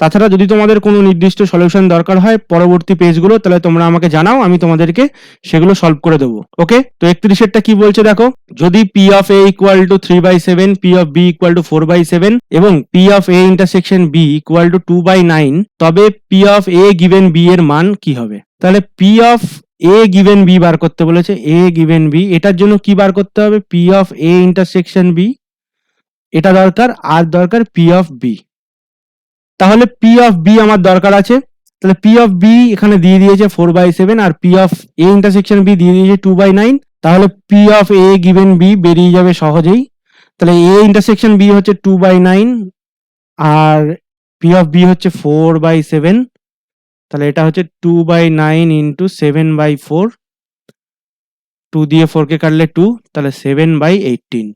তাছাড়া যদি তোমাদের কোনো নির্দিষ্ট সলিউশন দরকার হয় পরবর্তী পেজগুলো, তাহলে তোমরা আমাকে জানাও, আমি তোমাদেরকে সেগুলো সলভ করে দেবো। ওকে, তো 31-এরটা কি বলছে দেখো, যদি P of A equal to 3/7, P of B equal to 4/7 এবং P of A intersection B equal to 2/9, তবে P of A given B এর মান কি হবে? তাহলে P of A given B বার করতে বলেছে, এ গিভেন বি, এটার জন্য কি বার করতে হবে? P of A intersection B. এটা দরকার, আর দরকার পি অফ বি। তাহলে পি অফ বি আমার দরকার আছে, তাহলে পি অফ বি এখানে দিয়ে দিয়েছে 4/7 আর P of A intersection b দিয়ে দিয়েছে 2/9। তাহলে P of A given b বেরিয়ে যাবে সহজেই। তাহলে এ ইন্টারসেকশন বি হচ্ছে 2/9 আর পি অফ বি হচ্ছে 4/7। তাহলে এটা হচ্ছে 2/9 ইন্টু 7/4, 2 দিয়ে 4 কে কাটলে 2, তাহলে 7/18।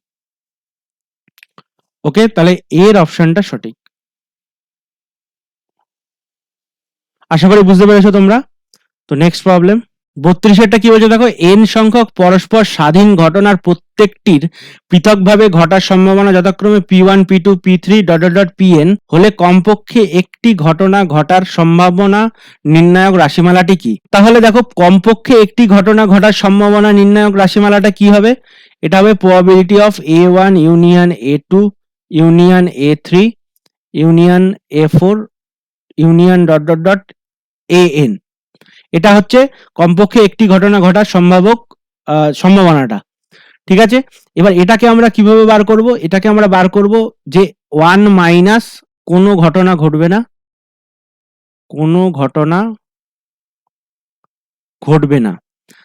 ওকে, তাহলে এর অপশনটা সঠিক। আশা করি বুঝতে পেরেছো তোমরা। তো নেক্সট প্রবলেম 32-এরটা কি বলছে দেখো, n সংখ্যক পরস্পর স্বাধীন ঘটনার প্রত্যেকটির পৃথকভাবে ঘটার সম্ভাবনা যথাক্রমে p1 p2 p3 pn হলে কমপক্ষে একটি ঘটনা ঘটার সম্ভাবনা নির্ণায়ক রাশিমালাটি কি? তাহলে দেখো কমপক্ষে একটি ঘটনা ঘটার সম্ভাবনা নির্ণায়ক রাশিমালাটা কি হবে? এটা হবে probability of a1 union a2 union a3 union a4 union an। এটা হচ্ছে কমপক্ষে একটি ঘটনা ঘটার সম্ভাবনাটা। ঠিক আছে, এবার এটাকে আমরা কিভাবে বার করব? এটাকে আমরা বার করব যে 1 মাইনাস কোনো ঘটনা ঘটবে না, কোনো ঘটনা ঘটবে না।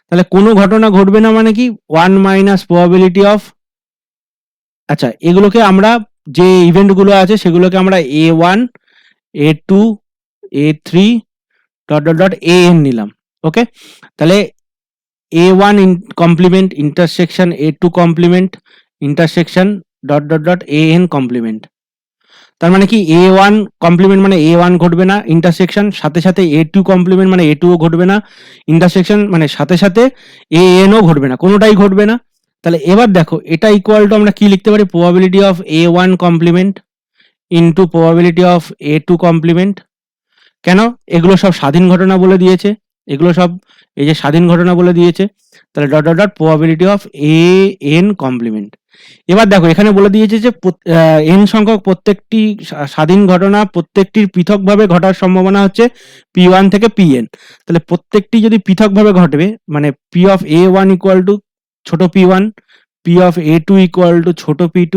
তাহলে কোনো ঘটনা ঘটবে না মানে কি? 1 মাইনাস প্রবাবিলিটি অফ, আচ্ছা এগুলোকে আমরা যে ইভেন্টগুলো আছে সেগুলোকে আমরা a1 a2 a3 an নিলাম। ওকে, তাহলে a1 complement intersection a2 complement intersection an complement. তার মানে কি a1 কমপ্লিমেন্ট মানে a1 ঘটবে না, ইন্টারসেকশন সাথে সাথে a2 কমপ্লিমেন্ট মানে a2 ও ঘটবে না, ইন্টারসেকশন মানে সাথে সাথে an ও ঘটবে না, কোনোটাই ঘটবে না। তাহলে এবার দেখো এটা ইকুয়াল টু আমরা কি লিখতে পারি? Probability of a1 complement into probability of a2 complement. কেন? এগুলো সব স্বাধীন ঘটনা বলে দিয়েছে, এগুলো সব এই যে স্বাধীন ঘটনা বলে দিয়েছে। তাহলে probability of a n complement. এবার দেখো এখানে বলে দিয়েছে যে এন সংখ্যক প্রত্যেকটি স্বাধীন ঘটনা প্রত্যেকটির পৃথকভাবে ঘটার সম্ভাবনা হচ্ছে p1 থেকে pn। তাহলে প্রত্যেকটি যদি পৃথকভাবে ঘটবে মানে p of a1 equal to ছোট p1, p of a2 equal to ছোট p2,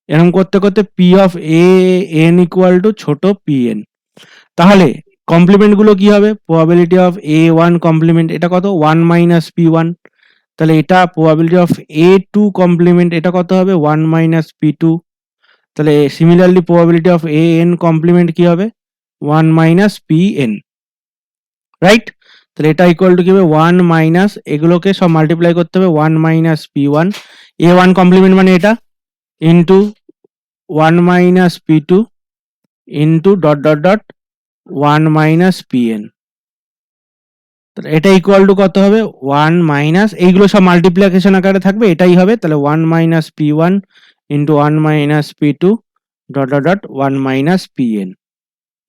এরকম করতে করতে p of an equal to ছোট pn। তাহলে কমপ্লিমেন্ট গুলো কি হবে? প্রবাবিলিটি অফ a1 কমপ্লিমেন্ট এটা কত? 1 মাইনাস p1। তাহলে এটা প্রবাবিলিটি অফ a2 কমপ্লিমেন্ট এটা কত হবে? 1 মাইনাস p2। তাহলে similarly probability of an complement কি হবে? 1 মাইনাস pn, রাইট? তাহলে এটা ইকুয়াল টু কি হবে? 1 মাইনাস, এগুলোকে সব মাল্টিপ্লাই করতে হবে, 1 মাইনাস p1 a1 কমপ্লিমেন্ট মানে এটা into 1 minus p2 into 1 minus pn। তাহলে এটা ইকুয়াল টু কত হবে? 1 মাইনাস, এইগুলো সব মাল্টিপ্লিকেশন আকারে থাকবে, এটাই হবে। তাহলে 1 minus p1 into 1 minus p2 1 minus pn।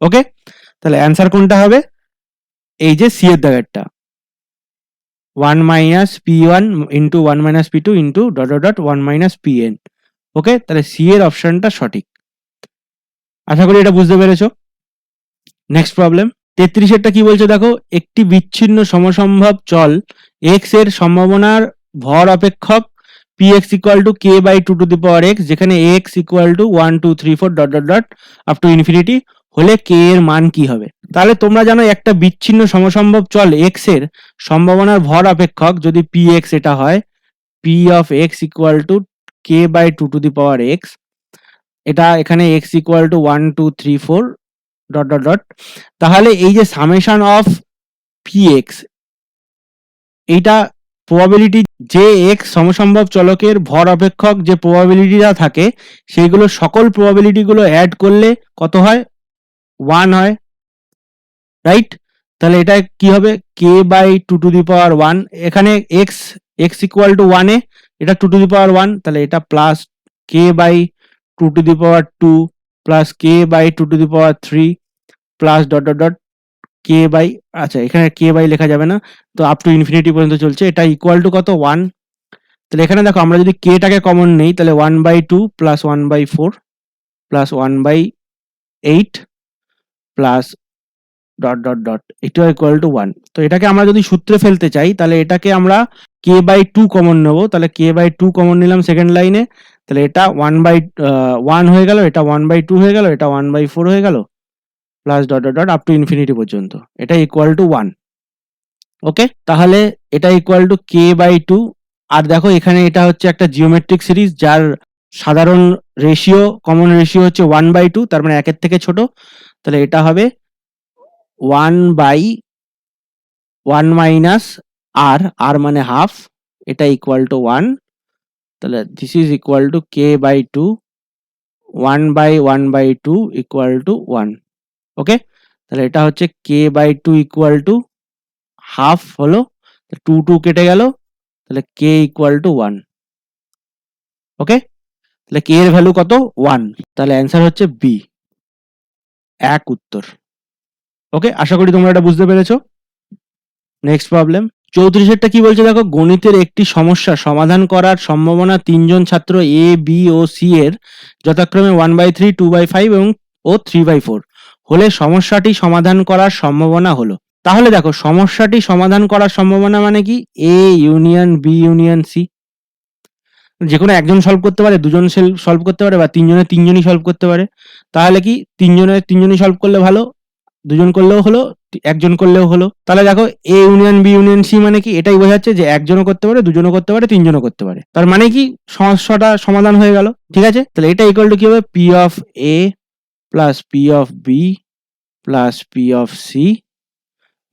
ওকে, তাহলে অ্যান্সার কোনটা হবে? এই যে সি এর দাগেরটা, 1 minus p1 into 1 minus p2 into 1 minus pn। ওকে, তাহলে সি এর অপশনটা সঠিক। আশা করি এটা বুঝতে পেরেছো। নেক্সট প্রবলেম 33-এরটা কি বলছে দেখো, একটি বিচ্ছিন্ন সমসম্ভব চল x এর সম্ভাবনার ভর অপেক্ষক px equal to k by 2 to the power x, যেখানে x equal to 1 2 3 4 up to infinity হলে k এর মান কি হবে? তাহলে তোমরা জানো একটা বিচ্ছিন্ন সমসম্ভব চল x এর সম্ভাবনার ভর অপেক্ষক যদি px এটা হয়, p of x equal to k by 2 to the power x, এটা এখানে x ইকুয়াল টু 1 2 3 4 তাহলে এই যে সামেশন অফ px, এইটা প্রবাবিলিটি যে x সমসম্ভব চলকের ভর অপেক্ষক যে প্রবাবিলিটিটা থাকে সেইগুলো সকল প্রবাবিলিটি গুলো অ্যাড করলে কত হয়? 1 হয়, রাইট? তাহলে এটা কি হবে? k বাই 2 টু দি পাওয়ার 1, এখানে x ইকুয়াল টু 1 এ এটা 2 টু দি পাওয়ার 1, তাহলে এটা plus k by 2 to the power 2 plus k by 2 to the power 3 plus k by, আচ্ছা এখানে k বাই লেখা যাবে না, তো আপ টু ইনফিনিটি পর্যন্ত চলছে, এটা ইকুয়াল টু কত? 1। তাহলে এখানে দেখো আমরা যদি k টাকে কমন নেই তাহলে 1/2 প্লাস 1/4 প্লাস 1/8 প্লাস এটা ইকুয়াল টু 1। তো এটাকে আমরা যদি সূত্রে ফেলতে চাই তাহলে এটাকে আমরা k বাই 2 কমন নেব, তাহলে k বাই 2 কমন নিলাম সেকেন্ড লাইনে, তাহলে এটা 1/1 হয়ে গেল, এটা 1/2 হয়ে গেল, এটা 1/4 হয়ে গেল, plus dot dot dot up to infinity পর্যন্ত, এটা ইকুয়াল টু 1। ওকে, তাহলে এটা ইকুয়াল টু k/2। আর দেখো এখানে এটা হচ্ছে একটা জিওমেট্রিক সিরিজ যার সাধারণ রেশিও, কমন রেশিও হচ্ছে 1/2, তার মানে একের থেকে ছোট। তাহলে এটা হবে 1/1 মাইনাস r মানে হাফ, এটা ইকুয়াল টু 1। তাহলে this is equal two k/2, 1/1/2 equal to 1। ওকে, তাহলে এটা হচ্ছে k/2 ইকুয়াল টু হাফ হলো, 2 কেটে গেল, তাহলে k ইকুয়াল টু 1। ওকে, তাহলে k এর ভ্যালু কত? 1। তাহলে অ্যান্সার হচ্ছে বি, এক উত্তর। ওকে, আশা করি তোমরা এটা বুঝতে পেরেছো। নেক্সট প্রবলেম 34-এরটা কি বলছে দেখো, গণিতের একটি সমস্যা সমাধান করার সম্ভাবনা 3 জন ছাত্র এ, বি ও সি এর যথাক্রমে 1/3, 2/5 ও 3/4 হলে সমস্যাটি সমাধান করার সম্ভাবনা হলো। তাহলে দেখো সমস্যাটি সমাধান করার সম্ভাবনা মানে কি, A union B union C. যে কোনো একজন সলভ করতে পারে, দুজন সলভ করতে পারে, বা তিনজনই সলভ করতে পারে। তাহলে কি তিনজনই সলভ করলে ভালো, দুজন করলেও হলো, একজন করলেও হলো। তাহলে দেখো A union B union C মানে কি, এটাই বোঝাচ্ছে যে একজনও করতে পারে, দুজনও করতে পারে, তিনজনও করতে পারে। তার মানে কি সমস্যাটা সমাধান হয়ে গেল। ঠিক আছে, তাহলে এটা ইকুয়াল টু কি হবে, P of a plus p of b plus p of c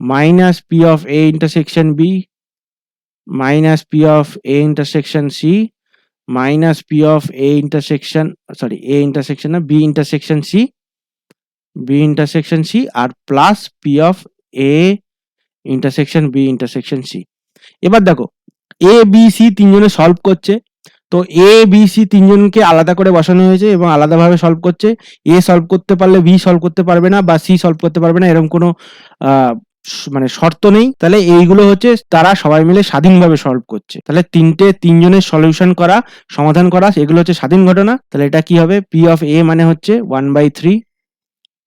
minus P of A intersection b minus P of A intersection c minus P of A intersection, sorry a intersection না, b intersection c আর plus p of A intersection b intersection c. এবার দেখো a b c তিনজনে solve করছে, তো এ b C তিনজনকে আলাদা করে বসানো হয়েছে এবং আলাদাভাবে সলভ করছে। এ সলভ করতে পারলে বি সলভ করতে পারবে না, বা সি সলভ করতে পারবে না, এরকম কোনো মানে শর্ত নেই। তাহলে এইগুলো হচ্ছে তারা সবাই মিলে স্বাধীনভাবে সলভ করছে। তাহলে তিনজনের সলিউশন করা, সমাধান করা, এগুলো হচ্ছে স্বাধীন ঘটনা। তাহলে এটা কি হবে, পি অফ এ মানে হচ্ছে 1/3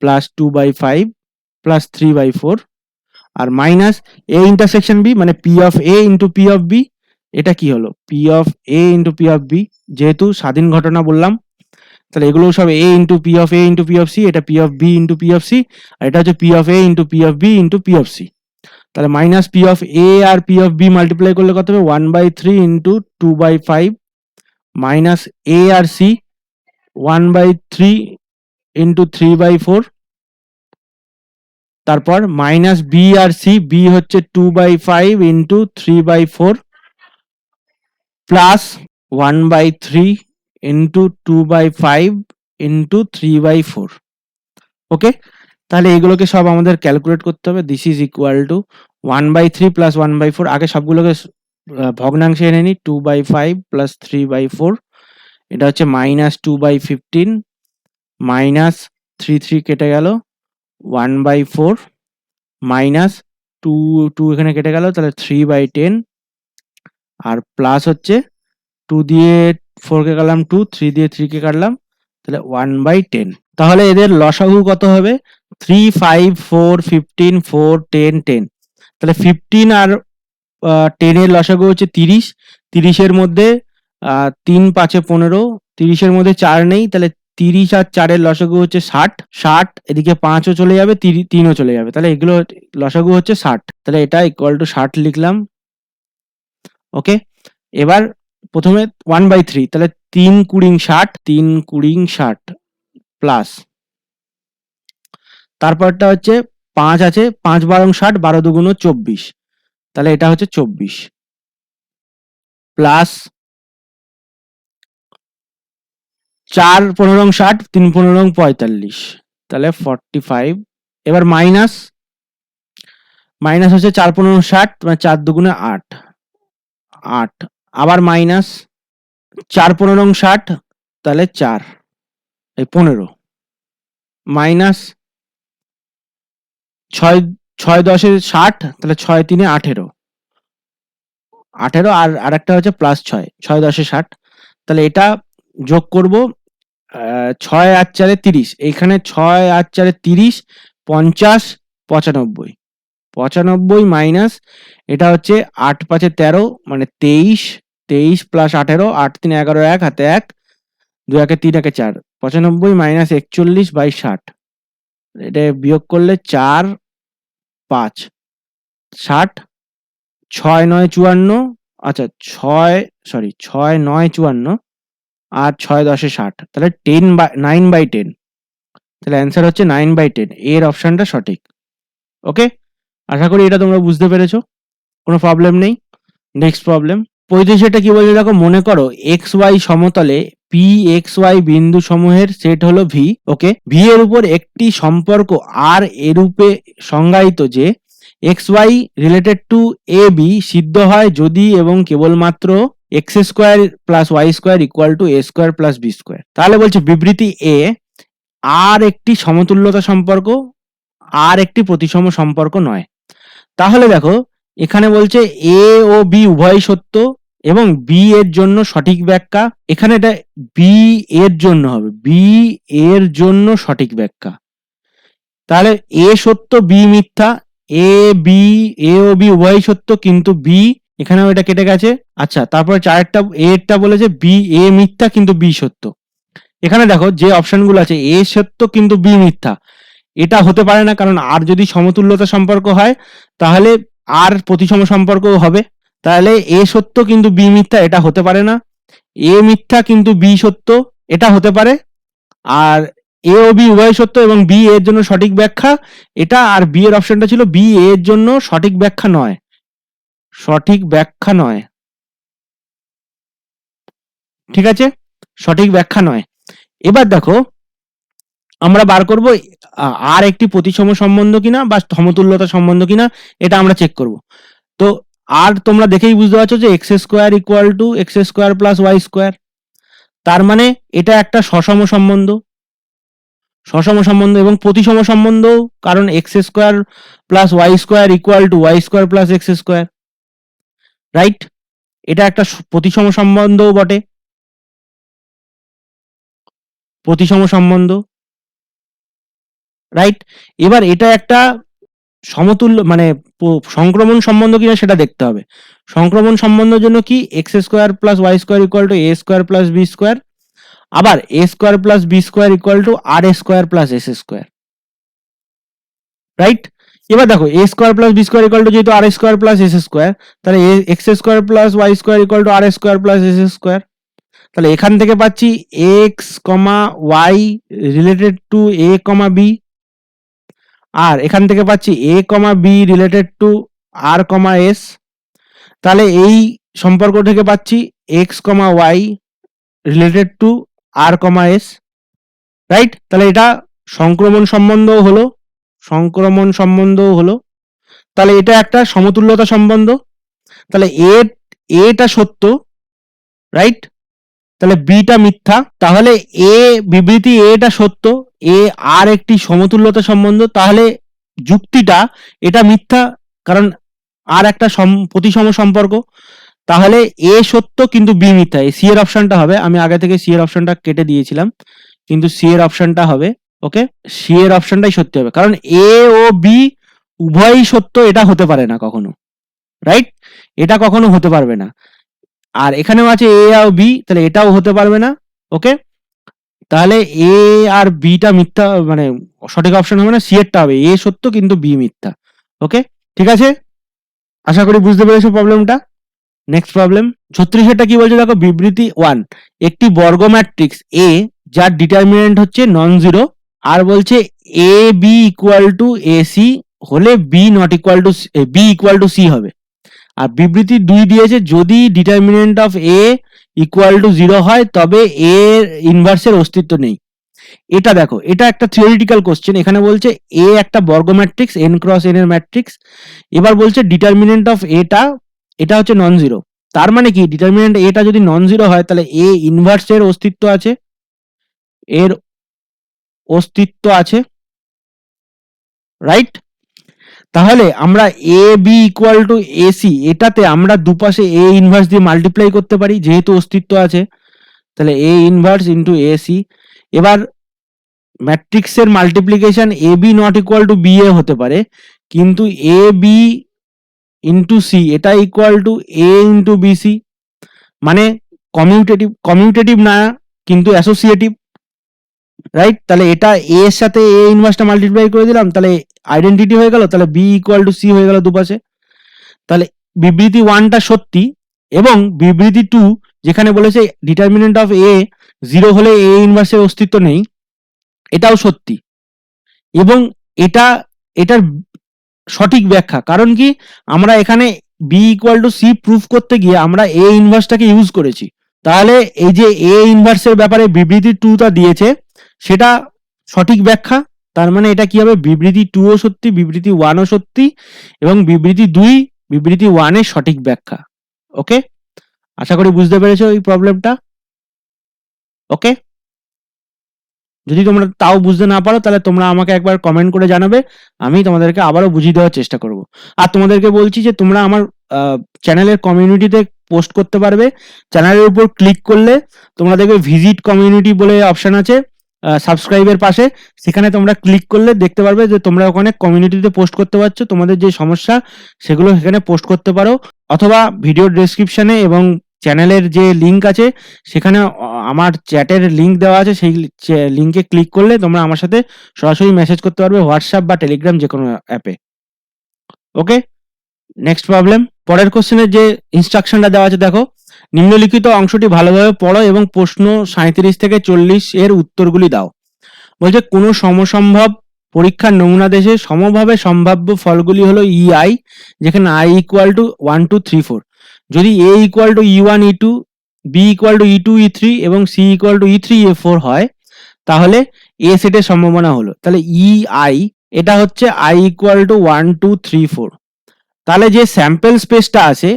প্লাস 2/5 প্লাস 3/4 আর মাইনাস এ ইন্টারসেকশন বি মানে P of A into P of B. এটা কি হলো, P of A into P of B, যেহেতু স্বাধীন ঘটনা বললাম। তাহলে এগুলো সব A into P of A into P of C, এটা P of B into P of C, আর এটা হচ্ছে P of A into P of B into P of C. তাহলে মাইনাস পি অফ এ আর P of B multiply করলে কত হবে, 1/3 into 2/5 minus A আর সি 1/3 ইন্টু 3/4, তারপর মাইনাস বি আর সি, বি হচ্ছে 2/5 into 3/4 plus 1/3 into 2/5 into 3/4। Okay, তাহলে এগুলোকে সব আমাদের ক্যালকুলেট করতে হবে। This is equal to 1/3 plus 1/4, আগে সবগুলোকে ভগ্নাংশে এনে নিই, 2/5 প্লাস 3/4, এটা হচ্ছে মাইনাস 2/15 মাইনাস 3 কেটে গেল, 1/4 মাইনাস 2 এখানে কেটে গেল, তাহলে 3/10 আর প্লাস হচ্ছে 2 দিয়ে 4 কে কাটলাম 2, 3 দিয়ে 3 কে কাটলাম, তাহলে 1/10। তাহলে এদের লসাগু কত হবে, 3, 5, 4, 15, 4, 10, 10। তাহলে 15 আর 10 এর লসাগু হচ্ছে 30। 30 এর মধ্যে 3 5 15, 30 এর মধ্যে 4 নেই, তাহলে 30 আর 4 এর লসাগু হচ্ছে 60। 60 এদিকে 5 ও চলে যাবে, 3 ও চলে যাবে, তাহলে এগুলো লসাগু হচ্ছে 60। তাহলে এটা ইকুয়াল টু 60 লিখলাম। ওকে, এবার প্রথমে 1/3, তাহলে 3 20 60, 3 20 60 প্লাস, তারপরটা হচ্ছে 5 আছে, 5 12 60, 12 দুগুণ 24, তাহলে এটা হচ্ছে 24 প্লাস 4 15 60, 3 15 45, তাহলে 45। এবার মাইনাস হচ্ছে 4 15 60, মানে 4 দুগুণে 8, আবার মাইনাস 4 15 60, তাহলে 4 এই 15 মাইনাস 6 10 60, তাহলে 6 3 18, আর আরেকটা হচ্ছে প্লাস 6 10 60। তাহলে এটা যোগ করব, 6 আর 4 30, এইখানে 6 আর 4 30, 50 95, 95 মাইনাস এটা হচ্ছে 8 5 13, মানে 23 প্লাস 18, 8 3 11, 1 হাতে 1, 2 একে 3 একে 4, 95 মাইনাস 41 বাই 60, এটা বিয়োগ করলে 4 5 60, 6 9 54, আচ্ছা 6 9 54 আর 6 10 60, তাহলে 9/10, তাহলে অ্যান্সার হচ্ছে 9/10, এর অপশনটা সঠিক। ওকে, আশা করি এটা তোমরা বুঝতে পেরেছো, কোনো প্রবলেম নেই। নেক্সট প্রবলেম 35 কি বলছে দেখো, মনে করো এক্স ওয়াই সমতলে পি এক্স ওয়াই বিন্দু সমূহের সেট হলো ভি। ওকে, ভি এর উপর একটি সম্পর্ক আর এরূপে সংজ্ঞায়িত যে x y related to a b সিদ্ধ হয় যদি এবং কেবলমাত্র x square plus Y square equal to A square plus B square. তাহলে বলছে বিবৃতি এ আর একটি সমতুল্যতা সম্পর্ক আর একটি প্রতিসম সম্পর্ক নয়। তাহলে দেখো এখানে বলছে এ ও বি উভয় সত্য এবং বি এর জন্য সঠিক ব্যাখ্যা, এখানে এটা বি এর জন্য হবে, বি এর জন্য সঠিক ব্যাখ্যা। তাহলে এ সত্য বি মিথ্যা, এ ও বি উভয় সত্য কিন্তু বি, এখানেও এটা কেটে গেছে। আচ্ছা, তারপরে চারটা এরটা বলেছে বি এ মিথ্যা কিন্তু বি সত্য। এখানে দেখো যে অপশনগুলো আছে এ সত্য কিন্তু বি মিথ্যা, এটা হতে পারে না, কারণ আর যদি সমতুল্যতা সম্পর্ক হয় তাহলে আর প্রতিসম সম্পর্কও হবে। তাহলে এ সত্য কিন্তু বি মিথ্যা, এটা হতে পারে না। এ মিথ্যা কিন্তু বি সত্য, এটা হতে পারে। আর এ ও বি উভয় সত্য এবং বি এর জন্য সঠিক ব্যাখ্যা, এটা। আর বি এর অপশনটা ছিল বি এর জন্য সঠিক ব্যাখ্যা নয়, সঠিক ব্যাখ্যা নয়। ঠিক আছে, সঠিক ব্যাখ্যা নয়। এবার দেখো আমরা বার করব আর একটি প্রতিসম সম্বন্ধ কিনা বা সমতুল্যতা সম্বন্ধ কিনা, এটা আমরা চেক করব। তো আর তোমরা দেখেই বুঝতে পারছো যে x square equal to x square plus Y square, তার মানে এটা একটা সসম সম্বন্ধ, সসম সম্বন্ধ এবং প্রতিসম সম্বন্ধ, কারণ x square plus Y square equal to y square plus x square, right? এটা একটা প্রতিসম সম্বন্ধও বটে, প্রতিসম সম্বন্ধ, রাইট? এবার এটা একটা সমতুল্য মানে সংক্রমণ সম্বন্ধ কিনা সেটা দেখতে হবে। সংক্রমণ সম্বন্ধের জন্য কি X square plus Y square equal to A square plus B square, আবার A square plus B square equal to R square plus S square, right? এবার দেখো A square plus B square equal to যেহেতু R square plus S square, তাহলে X square plus Y square equal to R square plus S square. তাহলে এখান থেকে পাচ্ছি X comma Y related to A comma B, আর এখান থেকে পাচ্ছি A comma B related to R comma S. তাহলে এই সম্পর্ক থেকে পাচ্ছি X comma Y related to R comma S, right? তাহলে এটা সংক্রমণ সম্বন্ধও হলো, সংক্রমণ সম্বন্ধও হলো। তাহলে এটা একটা সমতুল্যতা সম্বন্ধ। তাহলে এটা সত্য, রাইট? তাহলে বিটা মিথ্যা। তাহলে এ বিবৃতি এটা সত্য, এ আর একটি সমতুল্যতা সম্বন্ধ, তাহলে যুক্তিটা এটা মিথ্যা, কারণ আর একটা প্রতিসম সম্পর্ক। তাহলে এ সত্য কিন্তু বি মিথ্যা, এই সি এর অপশনটা হবে। আমি আগে থেকে সি এর অপশনটা কেটে দিয়েছিলাম, কিন্তু সি এর অপশনটা হবে। ওকে, সি এর অপশনটাই সত্যি হবে, কারণ এ ও বি উভয়ই সত্য, এটা হতে পারে না কখনো, রাইট? এটা কখনো হতে পারবে না। আর এখানেও আছে এ আর বি, তাহলে এটাও হতে পারবে না। ওকে, তাহলে এ আর বিটা মিথ্যা, মানে সঠিক অপশন হবে না, সি এরটা হবে, এ সত্য কিন্তু বি মিথ্যা। ওকে, ঠিক আছে, আশা করি বুঝতে পেরেছো প্রবলেমটা। নেক্সট প্রবলেম 36 কি বলছে দেখো, বিবৃতি 1 একটি বর্গ ম্যাট্রিক্স এ যার ডিটারমিনেন্ট হচ্ছে নন জিরো, আর বলছে A B equal to A C হলে B not equal to B equal to C হবে। আর বিবৃতি 2 দিয়েছে যদি determinant of A equal to 0 হয় তবে এ এর ইনভার্সের অস্তিত্ব নেই। এটা দেখো, এটা একটা থিওরিটিক্যাল কোশ্চেন। এখানে বলছে এ একটা বর্গ ম্যাট্রিক্স, এন ক্রস এন এর ম্যাট্রিক্স। এবার বলছে ডিটারমিনেন্ট অফ এটা হচ্ছে নন জিরো। তার মানে কি, ডিটারমিনেন্ট এটা যদি নন জিরো হয় তাহলে এ ইনভার্স এর অস্তিত্ব আছে, এর অস্তিত্ব আছে, রাইট? তাহলে আমরা A B equal to A C, এটাতে আমরা দুপাশে এ ইনভার্স দিয়ে মাল্টিপ্লাই করতে পারি যেহেতু অস্তিত্ব আছে। তাহলে A inverse into A C. এবার ম্যাট্রিক্সের multiplication A B not equal to B A হতে পারে, কিন্তু এ বি ইন্টু সি এটা equal to A into B C, মানে কমিউটেটিভ না, কিন্তু অ্যাসোসিয়েটিভ, রাইট? তাহলে এটা এ এর সাথে এ ইনভার্সটা মাল্টিপ্লাই করে দিলাম, তাহলে আইডেন্টিটি হয়ে গেল, তাহলে বি ইকুয়াল টু সি হয়ে গেল দুপাশে। তাহলে বিবৃতি 1টা সত্যি, এবং বিবৃতি 2 যেখানে বলেছে ডিটারমিনেন্ট অফ এ 0 হলে এ ইনভার্সের অস্তিত্ব নেই, এটাও সত্যি। এবং এটার সঠিক ব্যাখ্যা, কারণ কি আমরা এখানে b equal to c proof করতে গিয়ে আমরা এ ইনভার্সটাকে ইউজ করেছি। তাহলে এই যে এ ইনভার্সের ব্যাপারে বিবৃতি 2টা দিয়েছে সেটা সঠিক ব্যাখ্যা। তার মানে এটা কি হবে, বিবৃতি 2ও সত্যি, বিবৃতি 1ও সত্যি, এবং বিবৃতি 2 বিবৃতি 1 এর সঠিক ব্যাখ্যা। ওকে, আশা করি বুঝতে পেরেছো এই প্রবলেমটা। ওকে, যদি তোমরা তাও বুঝতে না পারো তাহলে তোমরা আমাকে একবার কমেন্ট করে জানাবে, আমি তোমাদেরকে আবারও বুঝিয়ে দেওয়ার চেষ্টা করব। আর তোমাদেরকে বলছি যে তোমরা আমার চ্যানেলের কমিউনিটিতে পোস্ট করতে পারবে। চ্যানেলের উপর ক্লিক করলে তোমরা দেখবে ভিজিট কমিউনিটি বলে অপশন আছে সাবস্ক্রাইবের পাশে, সেখানে তোমরা ক্লিক করলে দেখতে পারবে যে তোমরা ওখানে কমিউনিটিতে পোস্ট করতে পারছো, তোমাদের যে সমস্যা সেগুলো সেখানে পোস্ট করতে পারো, অথবা ভিডিও ডেসক্রিপশনে এবং চ্যানেলের যে লিঙ্ক আছে সেখানে আমার চ্যাটের লিঙ্ক দেওয়া আছে, সেই লিঙ্কে ক্লিক করলে তোমরা আমার সাথে সরাসরি মেসেজ করতে পারবে হোয়াটসঅ্যাপ বা টেলিগ্রাম যে কোনো অ্যাপে। ওকে, নেক্সট প্রবলেম। পরের কোশ্চেনের যে ইনস্ট্রাকশনটা দেওয়া আছে দেখো, নিম্নলিখিত অংশটি ভালোভাবে পড়ো এবং প্রশ্ন 37 থেকে 40 এর উত্তরগুলি দাও। বলছে কোনো সমসম্ভব পরীক্ষার নমুনা দেশে সমভাবে সম্ভাব্য ফলগুলি হলো EI, যেখানে I ইকুয়াল টু 1 2 3 4। যদি A equal to E1 E2, B equal to E2 E3 এবং C equal to E3 E4 হয়, তাহলে A সেটের সম্ভাবনা হলো, তাহলে EI এটা হচ্ছে I ইকুয়াল টু 1 2 3 4। তাহলে যে স্যাম্পল স্পেসটা আছে,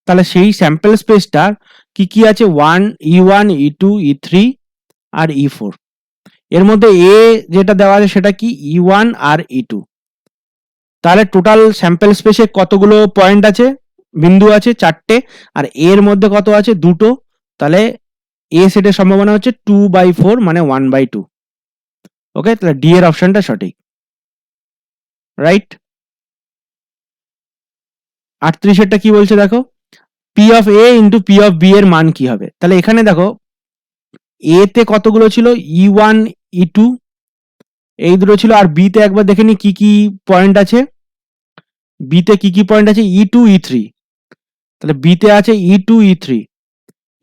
তাহলে সেই স্যাম্পল স্পেসটার কি কি আছে, 1 E1 E2 E3 আর E4। এর মধ্যে এ যেটা দেওয়া আছে সেটা কি E1 আর E2। তাহলে টোটাল স্যাম্পল স্পেসে কতগুলো পয়েন্ট আছে, বিন্দু আছে 4টে, আর এর মধ্যে কত আছে 2টো, তাহলে এ সেটের সম্ভাবনা হচ্ছে 2/4 মানে 1/2। ওকে, তাহলে ডি এর অপশনটা সঠিক, রাইট। 38এরটা কি বলছে দেখো, p of A into P of b এর মান কি হবে। তাহলে এখানে দেখো এ তে কতগুলো ছিল, E1 E2 এই দুটো ছিল, আর বি তে একবার দেখে নি কি কি পয়েন্ট আছে। বি তে কি কি পয়েন্ট আছে, E2 E3। তাহলে বি তে আছে E2 E3।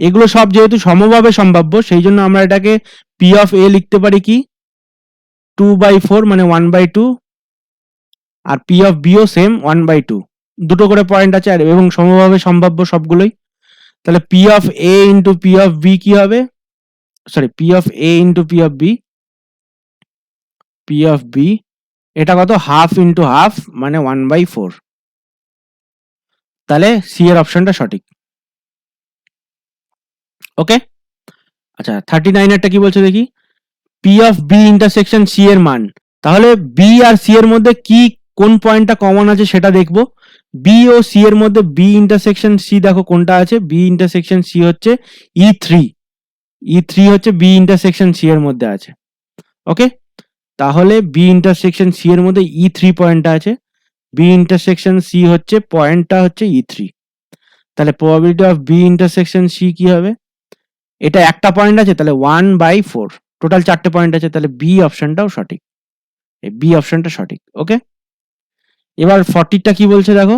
এগুলো সব যেহেতু সমভাবে সম্ভাব্য, সেই জন্য আমরা এটাকে পি অফ এ লিখতে পারি কি 2/4 মানে 1/2, আর পি অফ বিও সেম 1/2, দুটো করে পয়েন্ট আছে আর এবং সমভাবে সম্ভাব্য সবগুলোই। তাহলে P of A into P of b কি হবে, sorry p of A into P of b, p of B এটা কত, হাফ ইন্টু হাফ মানে 1/4। তাহলে সি এর অপশনটা সঠিক। ওকে, আচ্ছা 39এরটা কি বলছে দেখি, p of b intersection c এর মান। তাহলে বি আর সি এর মধ্যে কি কোন পয়েন্টটা কমন আছে সেটা দেখবো। বি ও সি এর মধ্যে বি ইন্টারসেকশন সি দেখো কোনটা আছে, বি ইন্টারসেকশন সি হচ্ছে E3। E3 হচ্ছে বি ইন্টারসেকশন সি এর মধ্যে আছে। ওকে, তাহলে বি ইন্টারসেকশন সি এর মধ্যে E3 পয়েন্টটা আছে, বি ইন্টারসেকশন সি হচ্ছে পয়েন্টটা হচ্ছে E3। তাহলে probability of b intersection c কি হবে, এটা একটা পয়েন্ট আছে তাহলে 1/4, টোটাল 4টে পয়েন্ট আছে, তাহলে বি অপশনটাও সঠিক, বি অপশনটা সঠিক। ওকে, এবার 40টা কি বলছে দেখো,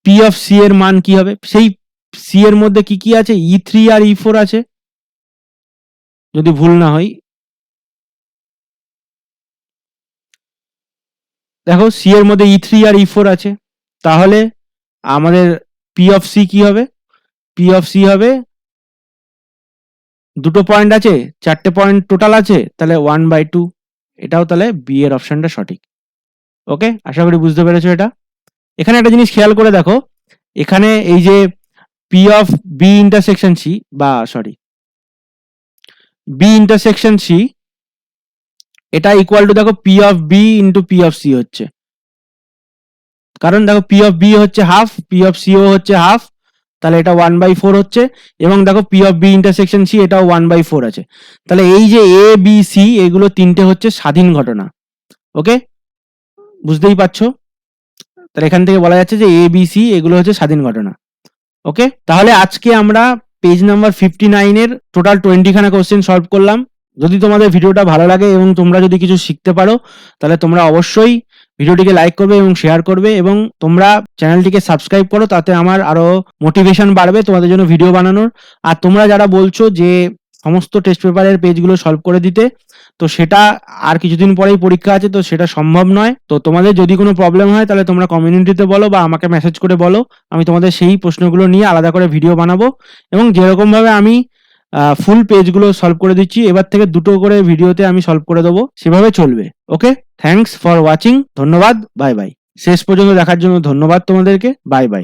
পি অফ সি এর মান কি হবে। সেই সি এর মধ্যে কি কি আছে, E3 আর E4 আছে যদি ভুল না হয়। দেখো সি এর মধ্যে E3 আর E4 আছে, তাহলে আমাদের পি অফ সি কি হবে, পি অফ সি হবে দুটো পয়েন্ট আছে, 4টে পয়েন্ট টোটাল আছে, তাহলে 1/2। এটাও তাহলে বি এর অপশনটা সঠিক। ওকে, আশা করি বুঝতে পেরেছো এটা। এখানে একটা জিনিস খেয়াল করে দেখো, এখানে এই যে p of b intersection c, বা সরি বি ইন্টারসেকশন সি, এটা ইকুয়াল টু দেখো p of B into P of c হচ্ছে, কারণ দেখো পি অফ বি হচ্ছে হাফ, পি অফ সিও হচ্ছে হাফ, তাহলে এটা 1/4 হচ্ছে, এবং দেখো p of b intersection c এটাও 1/4 আছে। তাহলে এই যে এ বি সি এগুলো তিনটে হচ্ছে স্বাধীন ঘটনা। ওকে, বুঝতেই পারছো, তাহলে এখান থেকে বলা যাচ্ছে যে এ বি সি এগুলো হচ্ছে স্বাধীন ঘটনা। ওকে, তাহলে আজকে আমরা পেজ নাম্বার 59 এর টোটাল 20 খানা কোশ্চেন সলভ করলাম। যদি তোমাদের ভিডিওটা ভালো লাগে এবং তোমরা যদি কিছু শিখতে পারো তাহলে তোমরা অবশ্যই ভিডিওটিকে লাইক করবে এবং শেয়ার করবে এবং তোমরা চ্যানেলটিকে সাবস্ক্রাইব করো, তাতে আমার আরো মোটিভেশন বাড়বে তোমাদের জন্য ভিডিও বানানোর। আর তোমরা যারা বলছো যে সমস্ত টেস্ট পেপারের পেজগুলো সলভ করে দিতে, তো সেটা আর কিছুদিন পরেই পরীক্ষা আছে, তো সেটা সম্ভব নয়। তো তোমাদের যদি কোনো প্রবলেম হয় তাহলে তোমরা কমিউনিটিতে বলো বা আমাকে মেসেজ করে বলো, আমি তোমাদের সেই প্রশ্নগুলো নিয়ে আলাদা করে ভিডিও বানাবো। এবং যেরকম ভাবে আমি ফুল পেজগুলো সলভ করে দিচ্ছি, এবার থেকে 2টো করে ভিডিওতে আমি সলভ করে দেবো, সেভাবে চলবে। ওকে, থ্যাঙ্কস ফর ওয়াচিং, ধন্যবাদ, বাই বাই। শেষ পর্যন্ত দেখার জন্য ধন্যবাদ তোমাদেরকে, বাই বাই।